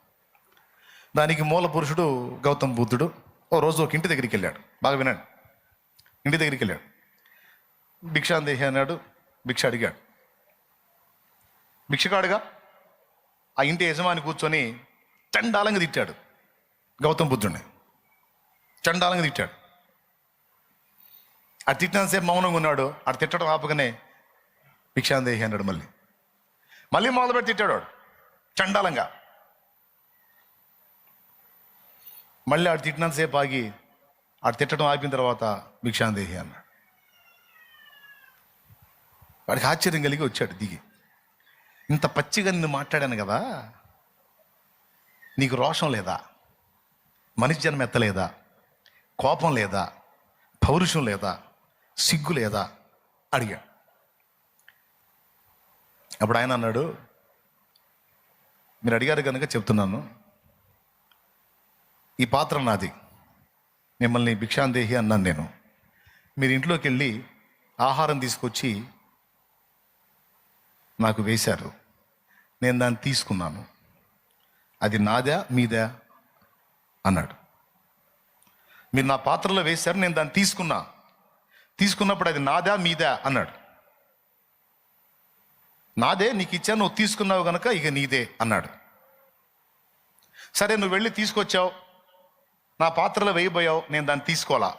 దానికి మూల పురుషుడు గౌతమ బుద్ధుడు. ఓ రోజు ఒక ఇంటి దగ్గరికి వెళ్ళాడు. బాగా వినండి. ఇంటి దగ్గరికి వెళ్ళాడు. భిక్షాందేహి అన్నాడు. భిక్ష అడిగాడు. భిక్షగాడుగా ఆ ఇంటి యజమాని కూర్చొని చండాలంగా తిట్టాడు గౌతమ బుద్ధుడిని. చండాలంగా తిట్టాడు. అది తిట్టినంతసేపు మౌనంగా ఉన్నాడు. అది తిట్టడం ఆపగానే భిక్షాందేహి అన్నాడు. మళ్ళీ మొదలుపెట్టి తిట్టాడు వాడు చండాలంగా. మళ్ళీ ఆడు తిట్టినంతసేపు ఆగి ఆడు తిట్టడం ఆపిన తర్వాత భిక్షాందేహి అన్నాడు. వాడికి ఆశ్చర్యం కలిగి వచ్చాడు దిగి. ఇంత పచ్చిగా నిన్ను మాట్లాడాను కదా, నీకు రోషం లేదా? మనిషి జన్మ ఎత్తలేదా? కోపం లేదా? పౌరుషం లేదా? సిగ్గు లేదా? అడిగాడు. అప్పుడు ఆయన అన్నాడు, మీరు అడిగారు కనుక చెప్తున్నాను, ఈ పాత్ర నాది, మిమ్మల్ని భిక్షాందేహి అన్నాను నేను. మీరు ఇంట్లోకి వెళ్ళి ఆహారం తీసుకొచ్చి నాకు వేశారు, నేను దాన్ని తీసుకున్నాను, అది నాదా మీదా అన్నాడు. మీరు నా పాత్రలో వేశారు, నేను దాన్ని తీసుకున్నప్పుడు అది నాదా మీదా అన్నాడు. నాదే, నీకు ఇచ్చాను, నువ్వు తీసుకున్నావు కనుక ఇక నీదే అన్నాడు. సరే, నువ్వు వెళ్ళి తీసుకొచ్చావు, నా పాత్రలో వేయబోయావు, నేను దాన్ని తీసుకోవాలా,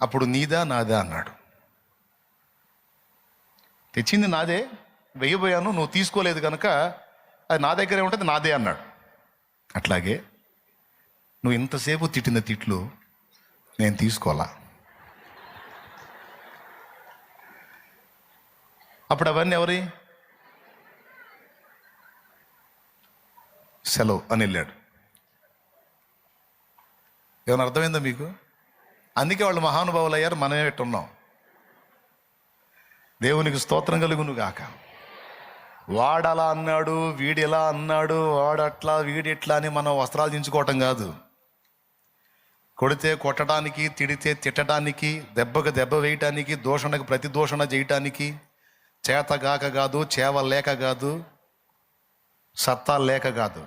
అప్పుడు నీదా నాదా అన్నాడు. తెచ్చింది నాదే, వేయబోయాను, నువ్వు తీసుకోలేదు కనుక అది నా దగ్గరే ఉంటుంది, నాదే అన్నాడు. అట్లాగే నువ్వు ఇంతసేపు తిట్టిన తిట్లు నేను తీసుకోవాలా, అప్పుడు అవన్నీ ఎవరి? సెలవు అని వెళ్ళాడు. ఏమైనా అర్థమైందా మీకు? అందుకే వాళ్ళు మహానుభావులు అయ్యారు, మనమే పెట్టున్నాం. దేవునికి స్తోత్రం కలుగును గాక. వాడలా అన్నాడు, వీడిలా అన్నాడు, వాడట్లా వీడిట్లా అని మనం వస్త్రాలు దించుకోవటం కాదు. కొడితే కొట్టడానికి, తిడితే తిట్టడానికి, దెబ్బకు దెబ్బ వేయటానికి, దూషణకు ప్రతి దూషణ చేయటానికి, చేతగాక కాదు, చేవ లేక కాదు, సత్తా లేక కాదు.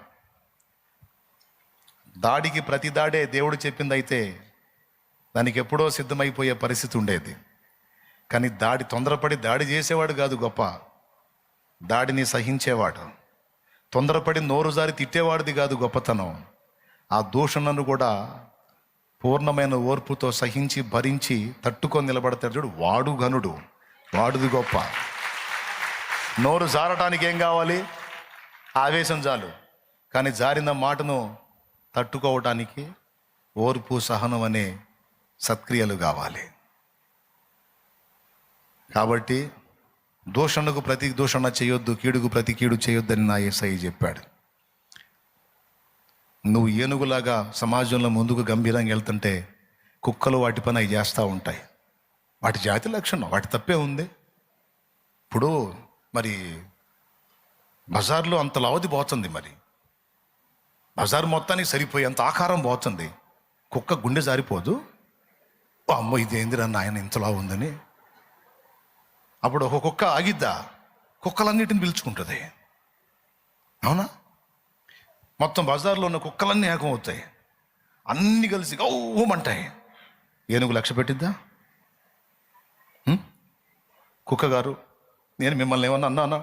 దాడికి ప్రతి దాడే దేవుడు చెప్పింది అయితే దానికి ఎప్పుడో సిద్ధమైపోయే పరిస్థితి ఉండేది. కానీ తొందరపడి దాడి చేసేవాడు కాదు గొప్ప, దాడిని సహించేవాడు. తొందరపడి నోరు జారి తిట్టేవాడిది కాదు గొప్పతనం. ఆ దూషణను కూడా పూర్ణమైన ఓర్పుతో సహించి భరించి తట్టుకొని నిలబడతాడు చూడు, వాడు ఘనుడు, వాడుది గొప్ప. నోరు జారటానికి ఏం కావాలి? ఆవేశం చాలు. కానీ జారిన మాటను తట్టుకోవటానికి ఓర్పు, సహనం అనే సత్క్రియలు కావాలి. కాబట్టి దూషణకు ప్రతి దూషణ చేయొద్దు, కీడుకు ప్రతి కీడు చేయొద్దని నా యేసయ్య చెప్పాడు. నువ్వు ఏనుగులాగా సమాజంలో ముందుకు గంభీరంగా వెళ్తుంటే కుక్కలు వాటి పని అవి చేస్తూ ఉంటాయి. వాటి జాతి లక్షణం, వాటి తప్పే ఉంది. ఇప్పుడు మరి బజార్లో అంత లావది పోతుంది, మరి బజార్ మొత్తానికి సరిపోయేంత ఆకారం పోతుంది. కుక్క గుండె జారిపోదు, అమ్మో ఇదేందిరా నాయన ఇంతలా ఉందని. అప్పుడు ఒక కుక్క ఆగిద్దా? కుక్కలన్నిటిని పిలుచుకుంటుంది. అవునా? మొత్తం బజార్లో ఉన్న కుక్కలన్నీ ఏకం అవుతాయి, అన్నీ కలిసి గౌమంటాయి. ఏనుగు లక్ష్య పెట్టిద్దా? కుక్క గారు, నేను మిమ్మల్ని ఏమన్నా అన్నా?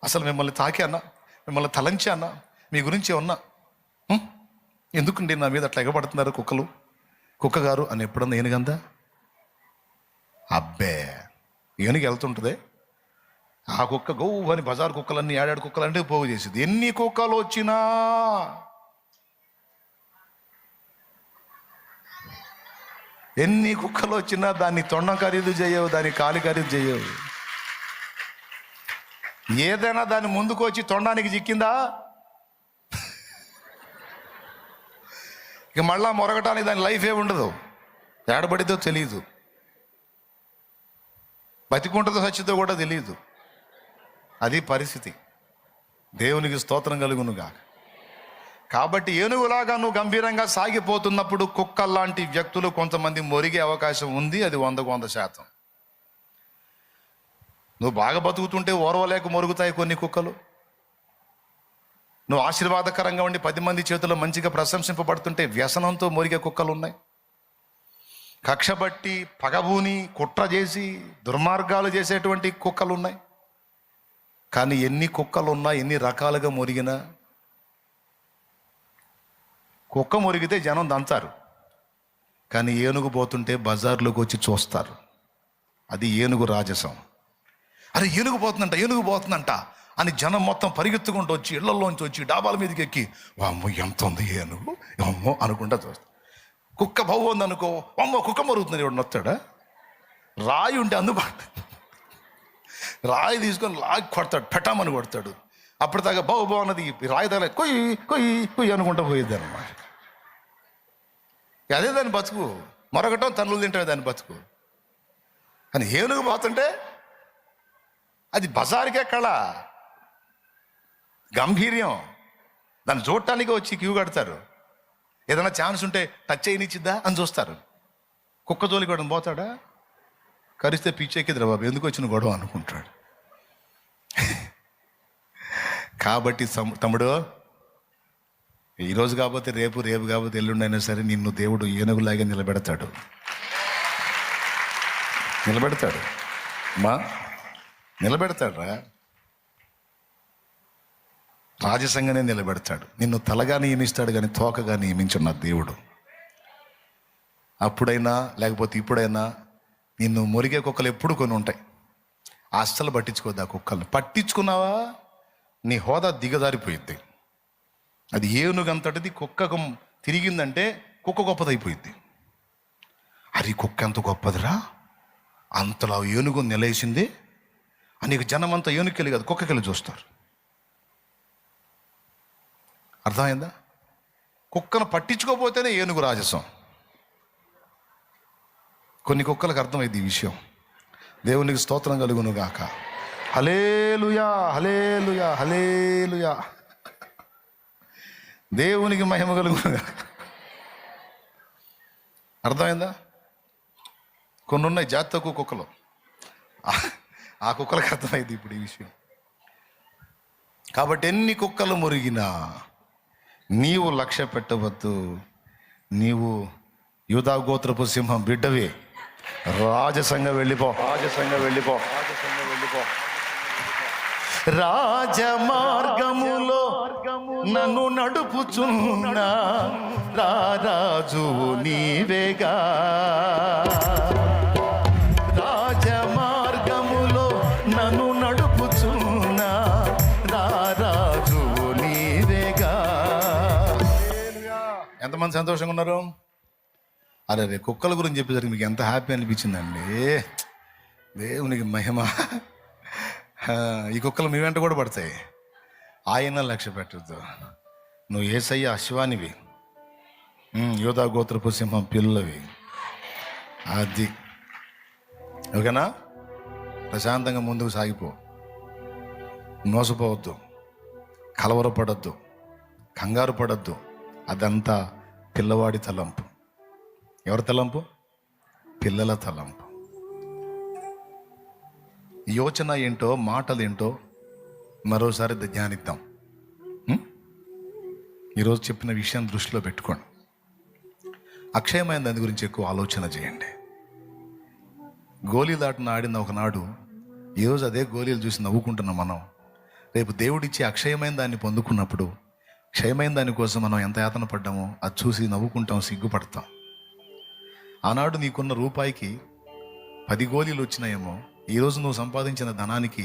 అసలు మిమ్మల్ని తాకి అన్నా? మిమ్మల్ని తలంచి అన్నా? మీ గురించి ఏమన్నా? ఎందుకండి నా మీద అట్లా ఎగబడుతున్నారు కుక్కలు? కుక్క గారు అని ఎప్పుడన్నా ఏనుగందా? అబ్బే, ఏనుగు వెళ్తుంటుంది, ఆ కుక్క గౌ అని బజార్ కుక్కలన్నీ, ఏడాడు కుక్కలంటే పోగు చేసేది. ఎన్ని కుక్కలు వచ్చినా దాన్ని తొండం ఖరీదు చేయవు, దాన్ని కాలి ఖరీదు చేయవు. ఏదైనా దాన్ని ముందుకు వచ్చి తొండానికి చిక్కిందా ఇక మళ్ళా మొరగటానికి దాని లైఫ్ ఉండదు, ఏడబడిద్దో తెలియదు. బతికుంటుందో సచ్చితో కూడా తెలియదు. అది పరిస్థితి. దేవునికి స్తోత్రం కలుగునుగా. కాబట్టి ఏనుగులాగా నువ్వు గంభీరంగా సాగిపోతున్నప్పుడు కుక్కల్లాంటి వ్యక్తులు కొంతమంది మొరిగే అవకాశం ఉంది. అది 100%. నువ్వు బాగా బతుకుతుంటే ఓర్వలేక మొరుగుతాయి కొన్ని కుక్కలు. నువ్వు ఆశీర్వాదకరంగా ఉండి 10 మంది చేతుల్లో మంచిగా ప్రశంసింపబడుతుంటే వ్యసనంతో మొరిగే కుక్కలు ఉన్నాయి. కక్షబట్టి పగబూని కుట్ర చేసి దుర్మార్గాలు చేసేటువంటి కుక్కలు ఉన్నాయి. కానీ ఎన్ని కుక్కలు ఉన్నా, ఎన్ని రకాలుగా మొరిగినా, కుక్క మొరిగితే జనం దంతారు, కానీ ఏనుగు పోతుంటే బజార్లోకి వచ్చి చూస్తారు. అది ఏనుగు రాజసం. అరే ఏనుగు పోతుందంట అని జనం మొత్తం పరిగెత్తుకుంటూ వచ్చి ఇళ్లలోంచి వచ్చి డాబాల మీదకి ఎక్కి అమ్మో ఎంత ఉంది ఏనుగు అమ్మో అనుకుంటా చూస్తారు. కుక్క బావు ఉంది అనుకో, అమ్మో కుక్క మరుగుతుంది, ఎవడు నొత్తాడా? రాయి ఉంటే రాయి తీసుకొని లాగి కొడతాడు, పెటామని కొడతాడు. అప్పటిదాకా బావు అన్నది రాయి తగల కొయ్యి కొయ్యి కొయ్యి అనుకుంటూ పోయేది అన్నమాట. అదే దాని బతుకు. మరొకటం తన్నులు తింటే దాని బతుకు. కానీ ఏనుగు పోతుంటే అది బజారుకే కళ, గంభీర్యం. దాన్ని చూడటానికి వచ్చి క్యూ కడతారు. ఏదైనా ఛాన్స్ ఉంటే టచ్ చేయనిచ్చిద్దా అని చూస్తారు. కుక్క జోలికి కూడా పోతాడా? కరిస్తే పిచ్చెక్కిద్రా బాబు, ఎందుకు వచ్చిన గొడవ అనుకుంటాడు. కాబట్టి తమ్ముడు, ఈరోజు కాకపోతే రేపు, రేపు కాకపోతే ఎల్లుండైనా సరే నిన్ను దేవుడు ఏనుగులాగే నిలబెడతాడు. నిలబెడతాడు రా. రాజసంగానే నిలబెడతాడు. నిన్ను తలగా నియమిస్తాడు కానీ తోకగా నియమించున్న దేవుడు. అప్పుడైనా లేకపోతే ఇప్పుడైనా నిన్ను మొరిగే కుక్కలు ఎప్పుడు కొన్ని ఉంటాయి. అస్సలు పట్టించుకోద్దు ఆ కుక్కల్ని. పట్టించుకున్నావా నీ హోదా దిగజారిపోయిద్ది. అది ఏనుగంతటిది కుక్కకు తిరిగిందంటే కుక్క గొప్పదైపోయిద్ది. అది కుక్క ఎంత గొప్పదిరా, అంతలా ఏనుగు నిలేసింది అని జనమంతా ఏనుకెళ్ళి కాదు కుక్కకెళ్ళి చూస్తారు. అర్థమైందా? కుక్కను పట్టించుకోపోతేనే ఏనుగు రాజసం. కొన్ని కుక్కలకు అర్థమైంది ఈ విషయం. దేవునికి స్తోత్రం కలుగును గాక. హల్లెలూయా, హల్లెలూయా, హల్లెలూయా. దేవునికి మహిమ కలుగును గాక. అర్థమైందా? కొన్ని ఉన్నాయి జాతి తక్కువ కుక్కలు. ఆ కుక్కలకు అర్థమైంది ఇప్పుడు ఈ విషయం. కాబట్టి ఎన్ని కుక్కలు మురిగినా నీవు లక్ష్య పెట్టవద్దు. నీవు యూదా గోత్రపు సింహం బిడ్డవే. రాజసంగా వెళ్ళిపో. రాజమార్గములో నన్ను నడుపుచున్న రాజు నీవేగా. రాజమార్గములో నన్ను నడుపుచున్న రాజు నీవేగా. ఎంతమంది సంతోషంగా ఉన్నారు? అరే రే కుక్కల గురించి చెప్పేసరికి మీకు ఎంత హ్యాపీ అనిపించిందండి. దేవునికి మహిమ. ఈ కుక్కలు మీ వెంట కూడా పడతాయి. ఆయన లక్ష్య పెట్టద్దు. నువ్వు యేసయ్య అశ్వానివి, యోధా గోత్రపు సింహం పిల్లవి. అది ఓకేనా? ప్రశాంతంగా ముందుకు సాగిపో. మోసపోవద్దు, కలవరపడద్దు, కంగారు పడద్దు. అదంతా పిల్లవాడి తలంపు. ఎవరి తలంపు? పిల్లల తలంపు. యోచన ఏంటో, మాటలు ఏంటో మరోసారి ధ్యానిద్దాం. ఈరోజు చెప్పిన విషయాన్ని దృష్టిలో పెట్టుకోండి. అక్షయమైన దాని గురించి ఎక్కువ ఆలోచన చేయండి. గోళీలాటను ఆడిన ఒకనాడు ఈరోజు అదే గోళీలు చూసి నవ్వుకుంటున్నాం మనం. రేపు దేవుడిచ్చి అక్షయమైన దాన్ని పొందుకున్నప్పుడు క్షయమైన దానికోసం మనం ఎంత యాతన పడ్డామో అది చూసి నవ్వుకుంటాం, సిగ్గుపడతాం. ఆనాడు నీకున్న రూపాయికి 10 గోళీలు వచ్చినాయేమో, ఈరోజు నువ్వు సంపాదించిన ధనానికి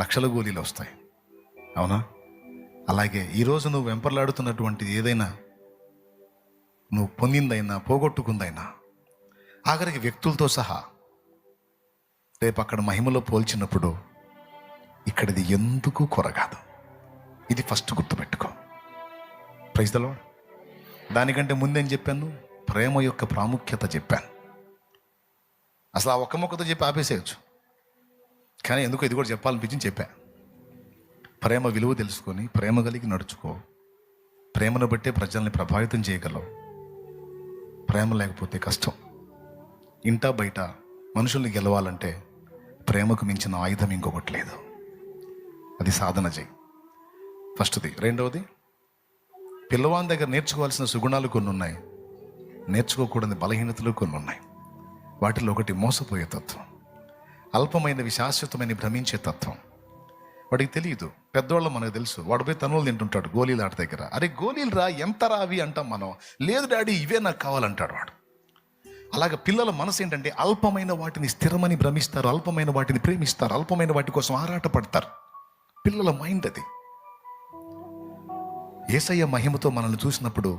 లక్షల గోళీలు వస్తాయి. అవునా? అలాగే ఈరోజు నువ్వు వెంపర్లాడుతున్నటువంటిది ఏదైనా, నువ్వు పొందిందైనా పోగొట్టుకుందైనా, ఆఖరికి వ్యక్తులతో సహా రేపు అక్కడ మహిమలో పోల్చినప్పుడు ఇక్కడిది ఎందుకు కొరగాదు. ఇది ఫస్ట్ గుర్తుపెట్టుకో. Praise the Lord. దానికంటే ముందేం చెప్పాను? ప్రేమ యొక్క ప్రాముఖ్యత చెప్పాను. అసలు ఆ ఒక్క మొక్కతో చెప్పి ఆపేసేయచ్చు. కానీ ఎందుకో ఇది కూడా చెప్పాలనిపించింది చెప్పా. ప్రేమ విలువ తెలుసుకొని ప్రేమ కలిగి నడుచుకో. ప్రేమను బట్టే ప్రజల్ని ప్రభావితం చేయగలవు. ప్రేమ లేకపోతే కష్టం. ఇంటా బయట మనుషుల్ని గెలవాలంటే ప్రేమకు మించిన ఆయుధం ఇంకొకటి లేదు. అది సాధన చేయి, ఫస్ట్ది. రెండవది, పిల్లవాని దగ్గర నేర్చుకోవాల్సిన సుగుణాలు కొన్ని ఉన్నాయి, నేర్చుకోకూడని బలహీనతలు కొన్ని ఉన్నాయి. వాటిలో ఒకటి మోసపోయే తత్వం, అల్పమైనవి శాశ్వతమైన భ్రమించే తత్వం. వాడికి తెలియదు. పెద్దవాళ్ళు మనకు తెలుసు. వాడు పోయి తనులు తింటుంటాడు గోళీలు ఆట దగ్గర. అరే గోళీలు రా, ఎంత రావి అంటాం మనం. లేదు డాడీ ఇవే నాకు కావాలంటాడు వాడు. అలాగే పిల్లల మనసు ఏంటంటే అల్పమైన వాటిని స్థిరమని భ్రమిస్తారు, అల్పమైన వాటిని ప్రేమిస్తారు, అల్పమైన వాటి కోసం ఆరాటపడతారు. పిల్లల మైండ్ అది. యేసయ్య మహిమతో మనల్ని చూసినప్పుడు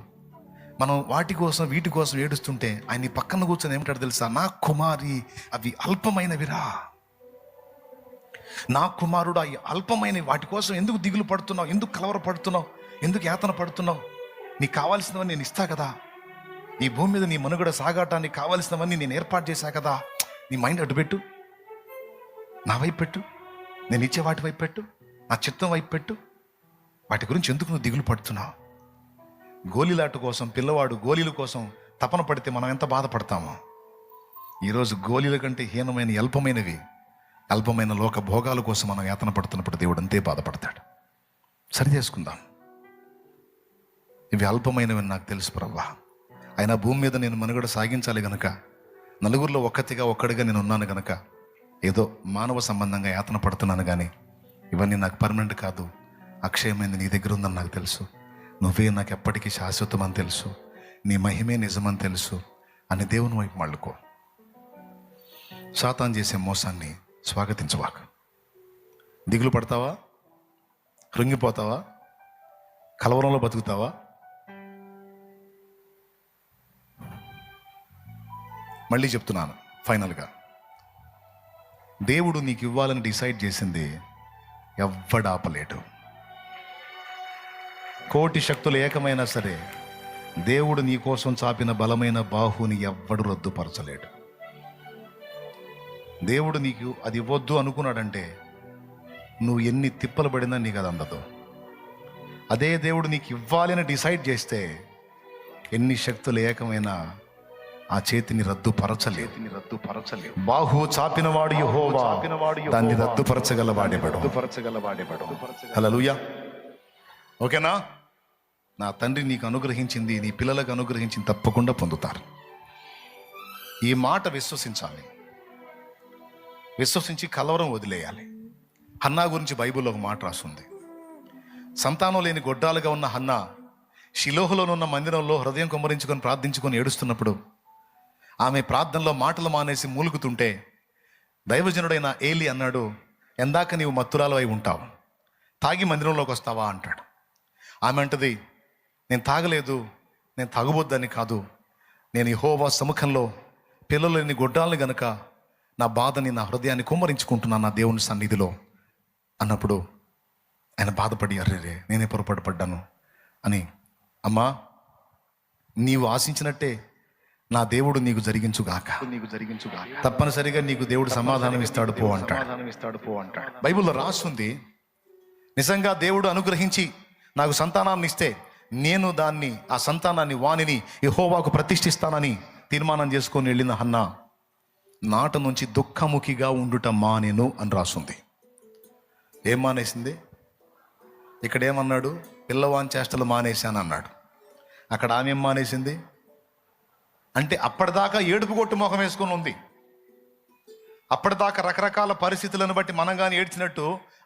మనం వాటి కోసం వీటి కోసం ఏడుస్తుంటే ఆయన పక్కన కూర్చొని ఏమిటాడు తెలుసా? నా కుమారి, అవి అల్పమైనవిరా. నా కుమారుడు, అవి అల్పమైన వాటి కోసం ఎందుకు దిగులు పడుతున్నావు? ఎందుకు కలవర పడుతున్నావు? ఎందుకు యాతన పడుతున్నావు? నీకు కావాల్సినవన్నీ నేను ఇస్తా కదా. ఈ భూమి మీద నీ మనుగడ సాగాటానికి కావాల్సినవన్నీ నేను ఏర్పాటు చేశా కదా. నీ మైండ్ అడ్డుపెట్టు, నా వైపు పెట్టు, నేను ఇచ్చే వాటి వైపు పెట్టు, నా చిత్తం వైపు పెట్టు. వాటి గురించి ఎందుకు నువ్వు దిగులు పడుతున్నావు? గోళీలాట కోసం పిల్లవాడు గోళీల కోసం తపన పడితే మనం ఎంత బాధపడతామో. ఈరోజు గోళీల కంటే హీనమైన అల్పమైన లోక భోగాల కోసం మనం యాతన పడుతున్నప్పుడు దేవుడు అంతే బాధపడతాడు. సరి చేసుకుందాం. ఇవి అల్పమైనవి నాకు తెలుసు ప్రభువా. అయినా భూమి మీద నేను మనుగడ సాగించాలి గనక, నలుగురిలో ఒక్కడిగా నేను ఉన్నాను గనక ఏదో మానవ సంబంధంగా యాతన పడుతున్నాను. కానీ ఇవన్నీ నాకు పర్మనెంట్ కాదు, అక్షయమైంది నీ దగ్గర ఉందని నాకు తెలుసు. నువ్వే నాకు ఎప్పటికీ శాశ్వతం అని తెలుసు. నీ మహిమే నిజమని తెలుసు అని దేవుని వైపు మళ్ళుకో. సాతాను చేసే మోసాన్ని స్వాగతించవాక. దిగులు పడతావా? కృంగిపోతావా? కలవరంలో బతుకుతావా? మళ్ళీ చెప్తున్నాను ఫైనల్గా, దేవుడు నీకు ఇవ్వాలని డిసైడ్ చేసింది ఎవ్వడాపలేడు. కోటి శక్తులు ఏకమైనా సరే దేవుడు నీ కోసం చాపిన బలమైన బాహుని ఎవ్వడు రద్దుపరచలేడు. దేవుడు నీకు అది ఇవ్వద్దు అనుకున్నాడంటే నువ్వు ఎన్ని తిప్పలు పడినా నీకు అది అందదు. అదే దేవుడు నీకు ఇవ్వాలని డిసైడ్ చేస్తే ఎన్ని శక్తులు ఏకమైనా ఆ చేతిని రద్దుపరచలేదు. బాహు చాపినవాడు యెహోవా, దాన్ని రద్దుపరచగలవాడెవడు? హల్లెలూయా. ఓకేనా? నా తండ్రి నీకు అనుగ్రహించింది, నీ పిల్లలకు అనుగ్రహించింది తప్పకుండా పొందుతారు. ఈ మాట విశ్వసించాలి. విశ్వసించి కలవరం వదిలేయాలి. హన్నా గురించి బైబిల్లో ఒక మాట రాస్తుంది. సంతానం లేని గొడ్డాలుగా ఉన్న హన్నా షిలోహులోనున్న మందిరంలో హృదయం కుమ్మరించుకొని ప్రార్థించుకొని ఏడుస్తున్నప్పుడు ఆమె ప్రార్థనలో మాటలు మానేసి మూలుగుతుంటే దైవజనుడైన ఏలి అన్నాడు, ఎందాక నీవు మత్తురాలు అయి ఉంటావు, తాగి మందిరంలోకి వస్తావా అంటాడు. ఆమె అంటది, నేను తాగలేదు, నేను తాగబోద్దని కాదు, నేను యెహోవా సముఖంలో పిల్లలు లేని గొడ్డాలని గనక నా బాధని, నా హృదయాన్ని కుమ్మరించుకుంటున్నాను నా దేవుని సన్నిధిలో అన్నప్పుడు ఆయన బాధపడి, అర్రే నేనే పొరపాటు పడ్డాను అని, అమ్మా నీవు ఆశించినట్టే నా దేవుడు నీకు జరిగించుగాక, తప్పనిసరిగా నీకు దేవుడు సమాధానం ఇస్తాడు పో అంటాడు. బైబిల్లో రాస్తుంది, నిజంగా దేవుడు అనుగ్రహించి నాకు సంతానాన్ని ఇస్తే నేను ఆ సంతానాన్ని వానిని యెహోవాకు ప్రతిష్ఠిస్తానని తీర్మానం చేసుకొని వెళ్ళిన హన్నా నాట నుంచి దుఃఖముఖిగా ఉండుట మానేను అని రాస్తుంది. ఏం మానేసింది? ఇక్కడ ఏమన్నాడు? పిల్లవాని చేష్టలు మానేశాను అన్నాడు. అక్కడ ఆమె ఏం మానేసింది అంటే అప్పటిదాకా ఏడుపు కొట్టు మొహం వేసుకొని ఉంది. అప్పటిదాకా రకరకాల పరిస్థితులను బట్టి మనం కానీ ఏడ్చినట్టు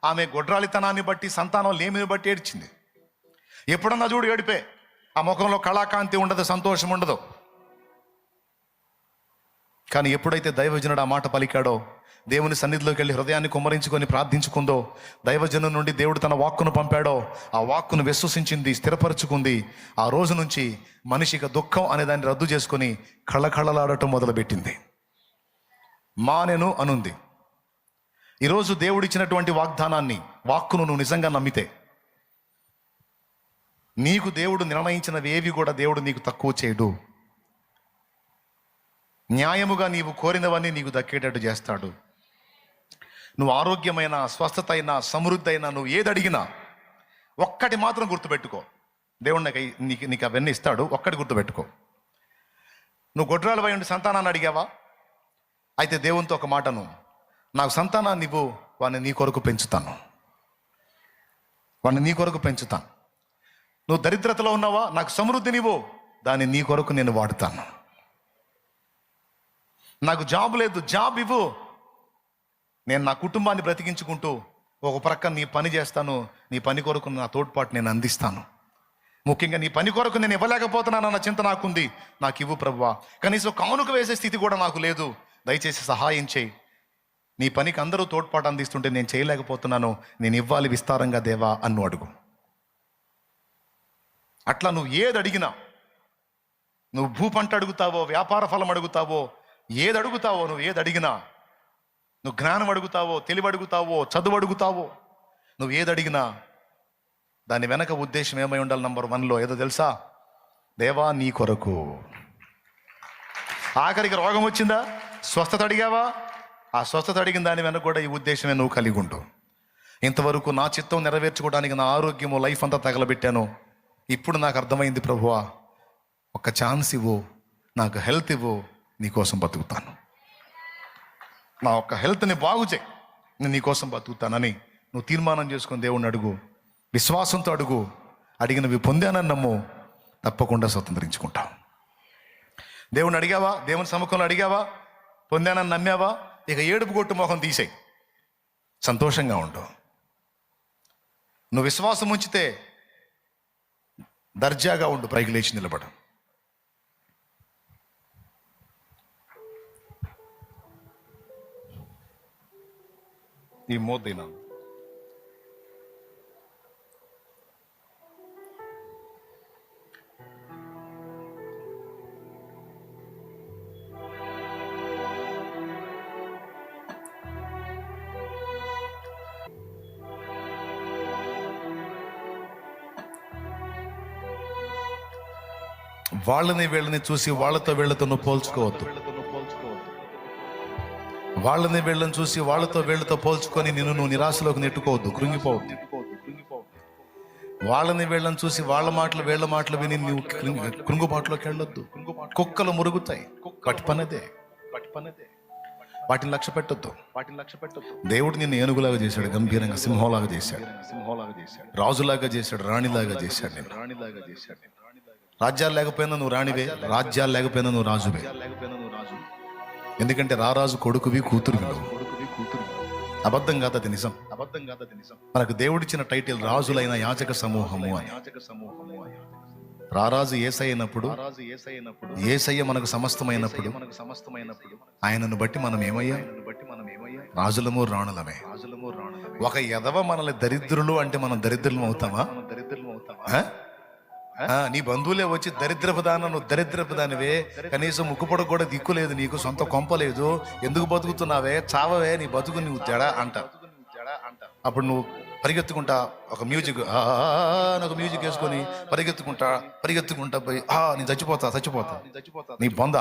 ఆమె గొడ్రాలితనాన్ని బట్టి, సంతానం లేమిని బట్టి ఏడ్చింది. ఎప్పుడన్నా చూడు ఏడిపే, ఆ ముఖంలో కళాకాంతి ఉండదు, సంతోషం ఉండదు. కానీ ఎప్పుడైతే దైవజనుడు ఆ మాట పలికాడో, దేవుని సన్నిధిలోకి వెళ్ళి హృదయాన్ని కుమ్మరించుకొని ప్రార్థించుకుందో, దైవజను నుండి దేవుడు తన వాక్కును పంపాడో, ఆ వాక్కును విశ్వసించింది, స్థిరపరచుకుంది. ఆ రోజు నుంచి మనిషికి దుఃఖం అనే దాన్ని రద్దు చేసుకొని కళ్ళకళ్ళలాడటం మొదలుపెట్టింది. మానెను అనుంది. ఈరోజు దేవుడిచ్చినటువంటి వాక్కును నువ్వు నిజంగా నమ్మితే, నీకు దేవుడు నిర్ణయించినవి ఏవి కూడా దేవుడు నీకు తక్కువ చేయడు. న్యాయముగా నీవు కోరినవన్నీ నీకు దక్కేటట్టు చేస్తాడు. నువ్వు ఆరోగ్యమైన, స్వస్థత అయినా, సమృద్ధి అయినా, నువ్వు ఏది అడిగినా ఒక్కటి మాత్రం గుర్తుపెట్టుకో. దేవుడు నీకు అవన్నీ ఇస్తాడు. ఒక్కటి గుర్తుపెట్టుకో. నువ్వు గొడ్రాలు ఉండి సంతానాన్ని అడిగావా? అయితే దేవునితో ఒక మాటను, నాకు సంతానాన్ని ఇవ్వు, వాడిని నీ కొరకు పెంచుతాను, వాడిని నీ కొరకు పెంచుతాను. నువ్వు దరిద్రతలో ఉన్నావా? నాకు సమృద్ధినివ్వు, దాన్ని నీ కొరకు నేను వాడుతాను. నాకు జాబ్ లేదు, జాబ్ ఇవ్వు, నేను నా కుటుంబాన్ని బ్రతికించుకుంటూ ఒక ప్రక్క నీ పని చేస్తాను, నీ పని కొరకు నా తోడ్పాటు నేను అందిస్తాను. ముఖ్యంగా నీ పని కొరకు నేను ఇవ్వలేకపోతున్నానన్న చింత నాకుంది, నాకు ఇవ్వు ప్రభువా. కనీసం కానుక వేసే స్థితి కూడా నాకు లేదు, దయచేసి సహాయం చేయి. నీ పనికి అందరూ తోడ్పాటు అందిస్తుంటే నేను చేయలేకపోతున్నాను, నేను ఇవ్వాలి విస్తారంగా దేవా అన్ను అడుగు. అట్లా నువ్వు ఏది అడిగినా, నువ్వు భూపంట అడుగుతావో, వ్యాపార ఫలం అడుగుతావో, ఏది అడుగుతావో, నువ్వు ఏది అడిగినా, నువ్వు జ్ఞానం అడుగుతావో, తెలివి అడుగుతావో, చదువు అడుగుతావో, నువ్వు ఏది అడిగినా దాని వెనక ఉద్దేశం ఏమై ఉండాలి? నంబర్ 1లో ఏదో తెలుసా? దేవా నీ కొరకు. ఆఖరికి రోగం వచ్చిందా? స్వస్థత అడిగావా? ఆ స్వస్థత అడిగిన దాని వెనక కూడా ఈ ఉద్దేశమే నువ్వు కలిగి ఉండు. ఇంతవరకు నా చిత్తం నెరవేర్చుకోవడానికి నా ఆరోగ్యము, లైఫ్ అంతా తగలబెట్టాను, ఇప్పుడు నాకు అర్థమైంది ప్రభువా, ఒక ఛాన్స్ ఇవ్వు, నాకు హెల్త్ ఇవ్వు, నీకోసం బతుకుతాను, నా ఒక్క హెల్త్ని బాగు చేయి, నేను నీకోసం బతుకుతానని నువ్వు తీర్మానం చేసుకుని దేవుణ్ణి అడుగు. విశ్వాసంతో అడుగు. అడిగినవి పొందానని నమ్ము, తప్పకుండా స్వతంత్రించుకుంటావు. దేవుని అడిగావా? దేవుని సముఖంలో అడిగావా? పొందానని నమ్మావా? ఇక ఏడుపు కొట్టు మొహం తీసేయి, సంతోషంగా ఉండు. నువ్వు విశ్వాసం ఉంచితే దర్జాగా ఉండు, పైకి లేచి నిలబడు. ఈ మోదీనా వాళ్ళని వీళ్ళని చూసి వాళ్ళతో వీళ్ళతో నువ్వు పోల్చుకోవద్దు. వాళ్ళని వీళ్ళని చూసి వాళ్ళతో వీళ్ళతో పోల్చుకొని నువ్వు నిరాశలోకి నెట్టుకోవద్దు, కృంగిపోవద్దు. వాళ్ళని వీళ్ళని చూసి వాళ్ళ మాటలు వీళ్ళ మాటలు విని నువ్వు కృంగుబాటులోకి వెళ్ళొద్దు. కుక్కలు మురుగుతాయి, వాటి పనదే, వాటిని లక్ష్య పెట్టొద్దు. దేవుడు నిన్ను ఏనుగులాగా చేశాడు, గంభీరంగా సింహంలాగా చేశాడు, రాజులాగా చేశాడు, రాణిలాగా చేశాడు. రాజ్యాలు లేకపోయినా నువ్వు రాణివే, రాజ్యాలు లేకపోయినా నువ్వు రాజువే. ఎందుకంటే రారాజు కొడుకువి, కూతురువి. అబద్ధం కాదు, అది నిజం. మనకు దేవుడిచ్చిన టైటిల్ రాజులైన యాజక సమూహము అని. రారాజు యేసయ్య అయినప్పుడు, యేసయ్య మనకు సమస్తమైనప్పుడు, ఆయనను బట్టి మనం ఏమయ్యా? రాజులము, రాణులమే. ఒక ఎదవ మనల్ని దరిద్రులు అంటే మనం దరిద్రులం అవుతామా? నీ బంధువులే వచ్చి దరిద్రపు దాన, నువ్వు దరిద్రపు దానివే, కనీసం ముక్కుపొడ కూడా దిక్కులేదు, నీకు సొంత కొంపలేదు, ఎందుకు బతుకుతున్నావే, చావవే, నీ బతుకు నువ్వు తేడా అంట. అప్పుడు నువ్వు పరిగెత్తుకుంటా ఒక మ్యూజిక్ వేసుకొని పరిగెత్తుకుంటా పోయి నేను చచ్చిపోతా నీ బొంద.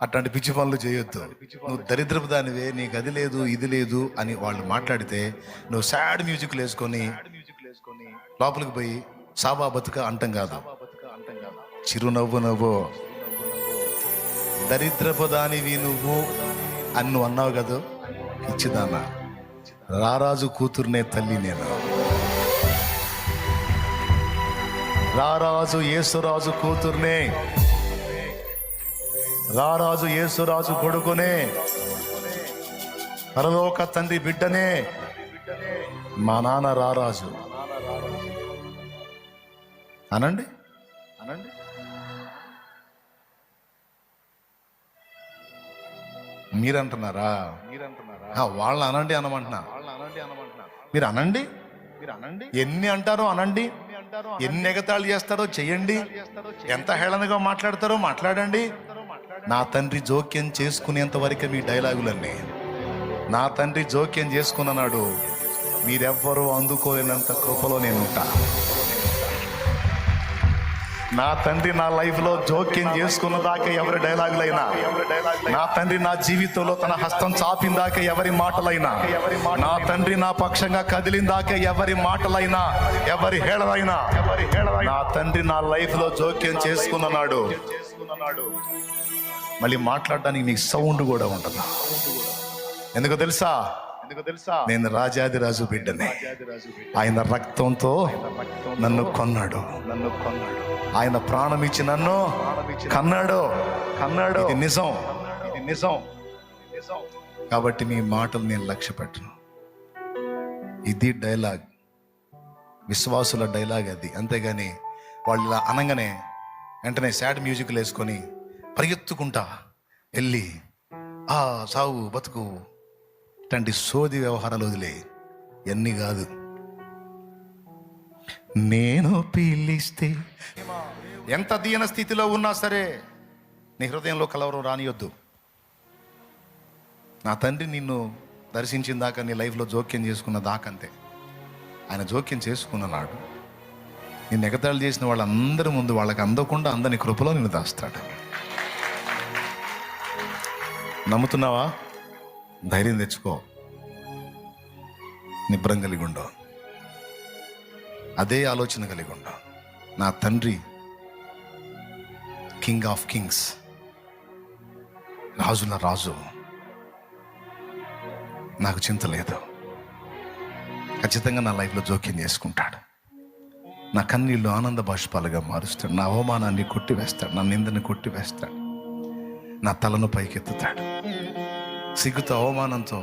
అట్లాంటి పిచ్చి పనులు చేయొద్దు. నువ్వు దరిద్రపు దానివే, నీకు అది లేదు ఇది లేదు అని వాళ్ళు మాట్లాడితే నువ్వు సాడ్ మ్యూజిక్లు వేసుకొని లోపలికి పోయి సాబా బతుక అంటం కాదు, చిరునవ్వు నవ్వు. దరిద్రపు దానివి నువ్వు అని నువ్వు అన్నావు కదా, ఇచ్చిదానా, రారాజు కూతుర్నే తల్లి నేను, రారాజు యేసురాజు కూతుర్నే, రారాజు యేసురాజు కొడుకునే, పరలోక తండ్రి బిడ్డనే. మా నాన్న రారాజు అనండి. మీరంటున్నారా? వాళ్ళని అనండి అనమంటున్నా. మీరు అనండి, ఎన్ని అంటారో అనండి, ఎన్ని ఎగతాళి చేస్తారో చెయ్యండి, ఎంత హేళనగా మాట్లాడతారో మాట్లాడండి. నా తండ్రి జోక్యం చేసుకునేంత వరకు మీ డైలాగులన్నీ. నా తండ్రి జోక్యం చేసుకున్నాడు, మీరెవ్వరూ అందుకోలేనంత కృపలో నేను ఉంటా. నా తండ్రి నా లైఫ్ లో జోక్యం చేసుకున్న దాకా ఎవరి డైలాగులైనా, నా తండ్రి నా జీవితంలో తన హస్తం చాపిన దాకా ఎవరి మాటలైనా, నా తండ్రి నా పక్షంగా కదిలిన దాకా ఎవరి మాటలైనా, ఎవరి హేళనైనా, నా తండ్రి నా లైఫ్ లో జోక్యం చేసుకున్నాడు. మళ్ళీ మాట్లాడడానికి నీకు సౌండ్ కూడా ఉండదు. ఎందుకు తెలుసా? నేను రాజాదిరాజు బిడ్డని. ఆయన రక్తంతో నన్ను కొన్నాడు. ఆయన ప్రాణం ఇచ్చి నన్ను కన్నాడు. ఇది నిజం. కాబట్టి మీ మాటలు నేను లక్ష్య పెట్టను. ఇది డైలాగ్, విశ్వాసుల డైలాగ్ అది. అంతేగాని వాళ్ళు ఇలా అనగానే వెంటనే సాడ్ మ్యూజిక్లు వేసుకొని పరిగెత్తుకుంటా వెళ్ళి ఆ సావు బతుకు ఇట్లాంటి సోది వ్యవహారాలు వదిలే. ఎన్ని కాదు. నేను పిలిస్తే ఎంత దీన స్థితిలో ఉన్నా సరే నీ హృదయంలో కలవరం రానియొద్దు. నా తండ్రి నిన్ను దర్శించిన దాకా, నీ లైఫ్లో జోక్యం చేసుకున్న దాకంతే. ఆయన జోక్యం చేసుకున్నాడు. నిన్ను ఎగతాళి చేసిన వాళ్ళందరి ముందు వాళ్ళకి అందకుండా అందరి కృపలో నిన్ను దాస్తాడు. నమ్ముతున్నావా? ధైర్యం తెచ్చుకో. నిబ్రం కలిగి ఉండవు. అదే ఆలోచన కలిగి ఉండవు. నా తండ్రి కింగ్ ఆఫ్ కింగ్స్, రాజుల రాజు. నాకు చింత లేదు. ఖచ్చితంగా నా లైఫ్లో జోక్యం చేసుకుంటాడు. నా కన్నీళ్ళు ఆనంద బాష్పాలుగా మారుస్తాడు. నా అవమానాన్ని కొట్టివేస్తాడు. నా నిందని కొట్టివేస్తాడు. నా తలను పైకెత్తుతాడు. సిగ్గుతో అవమానంతో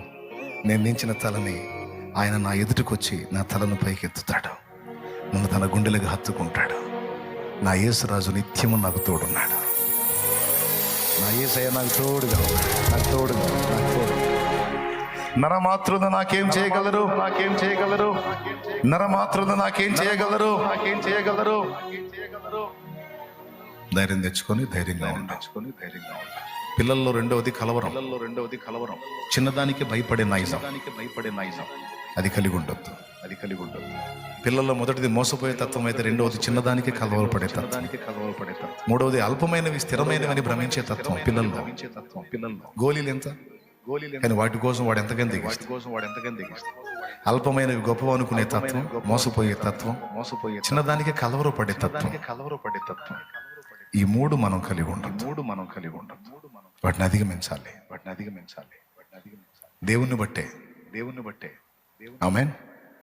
నేను నించిన తలని ఆయన నా ఎదుటికొచ్చి నా తలను పైకెత్తుతాడు. నన్ను తన గుండెలకు హత్తుకుంటాడు. నా యేసురాజు నిత్యము నాకు తోడున్నాడు. నా యేసయ్య నాకు తోడుగా నరమాతృద నాకేం చేయగలరు? నరమాతృద నాకేం చేయగలరు? ధైర్యం తెచ్చుకొని ధైర్యంగా ఉండాలి. పిల్లల్లో రెండవది కలవరం. చిన్నదానికి భయపడే నైజం అది కలిగి ఉండొద్దు. పిల్లల్లో మొదటిది మోసపోయే తత్వం అయితే, రెండవది చిన్నదానికి కలవరపడే తత్వం, మూడవది అల్పమైనవి స్థిరమైనవి భ్రమించే తత్వం పిల్లల్లో. గోళీలు ఎంత, కానీ వాటి కోసం వాడు ఎంతగానో దిగిస్తాడు. అల్పమైనవి గొప్ప అనుకునే తత్వం, మోసపోయే తత్వం, చిన్నదానికి కలవరపడే తత్వం. ఈ మూడు మనం కలిగి ఉండదు. వాటిని అధిగమించాలి. దేవుణ్ణి బట్టే. ఆమేన్.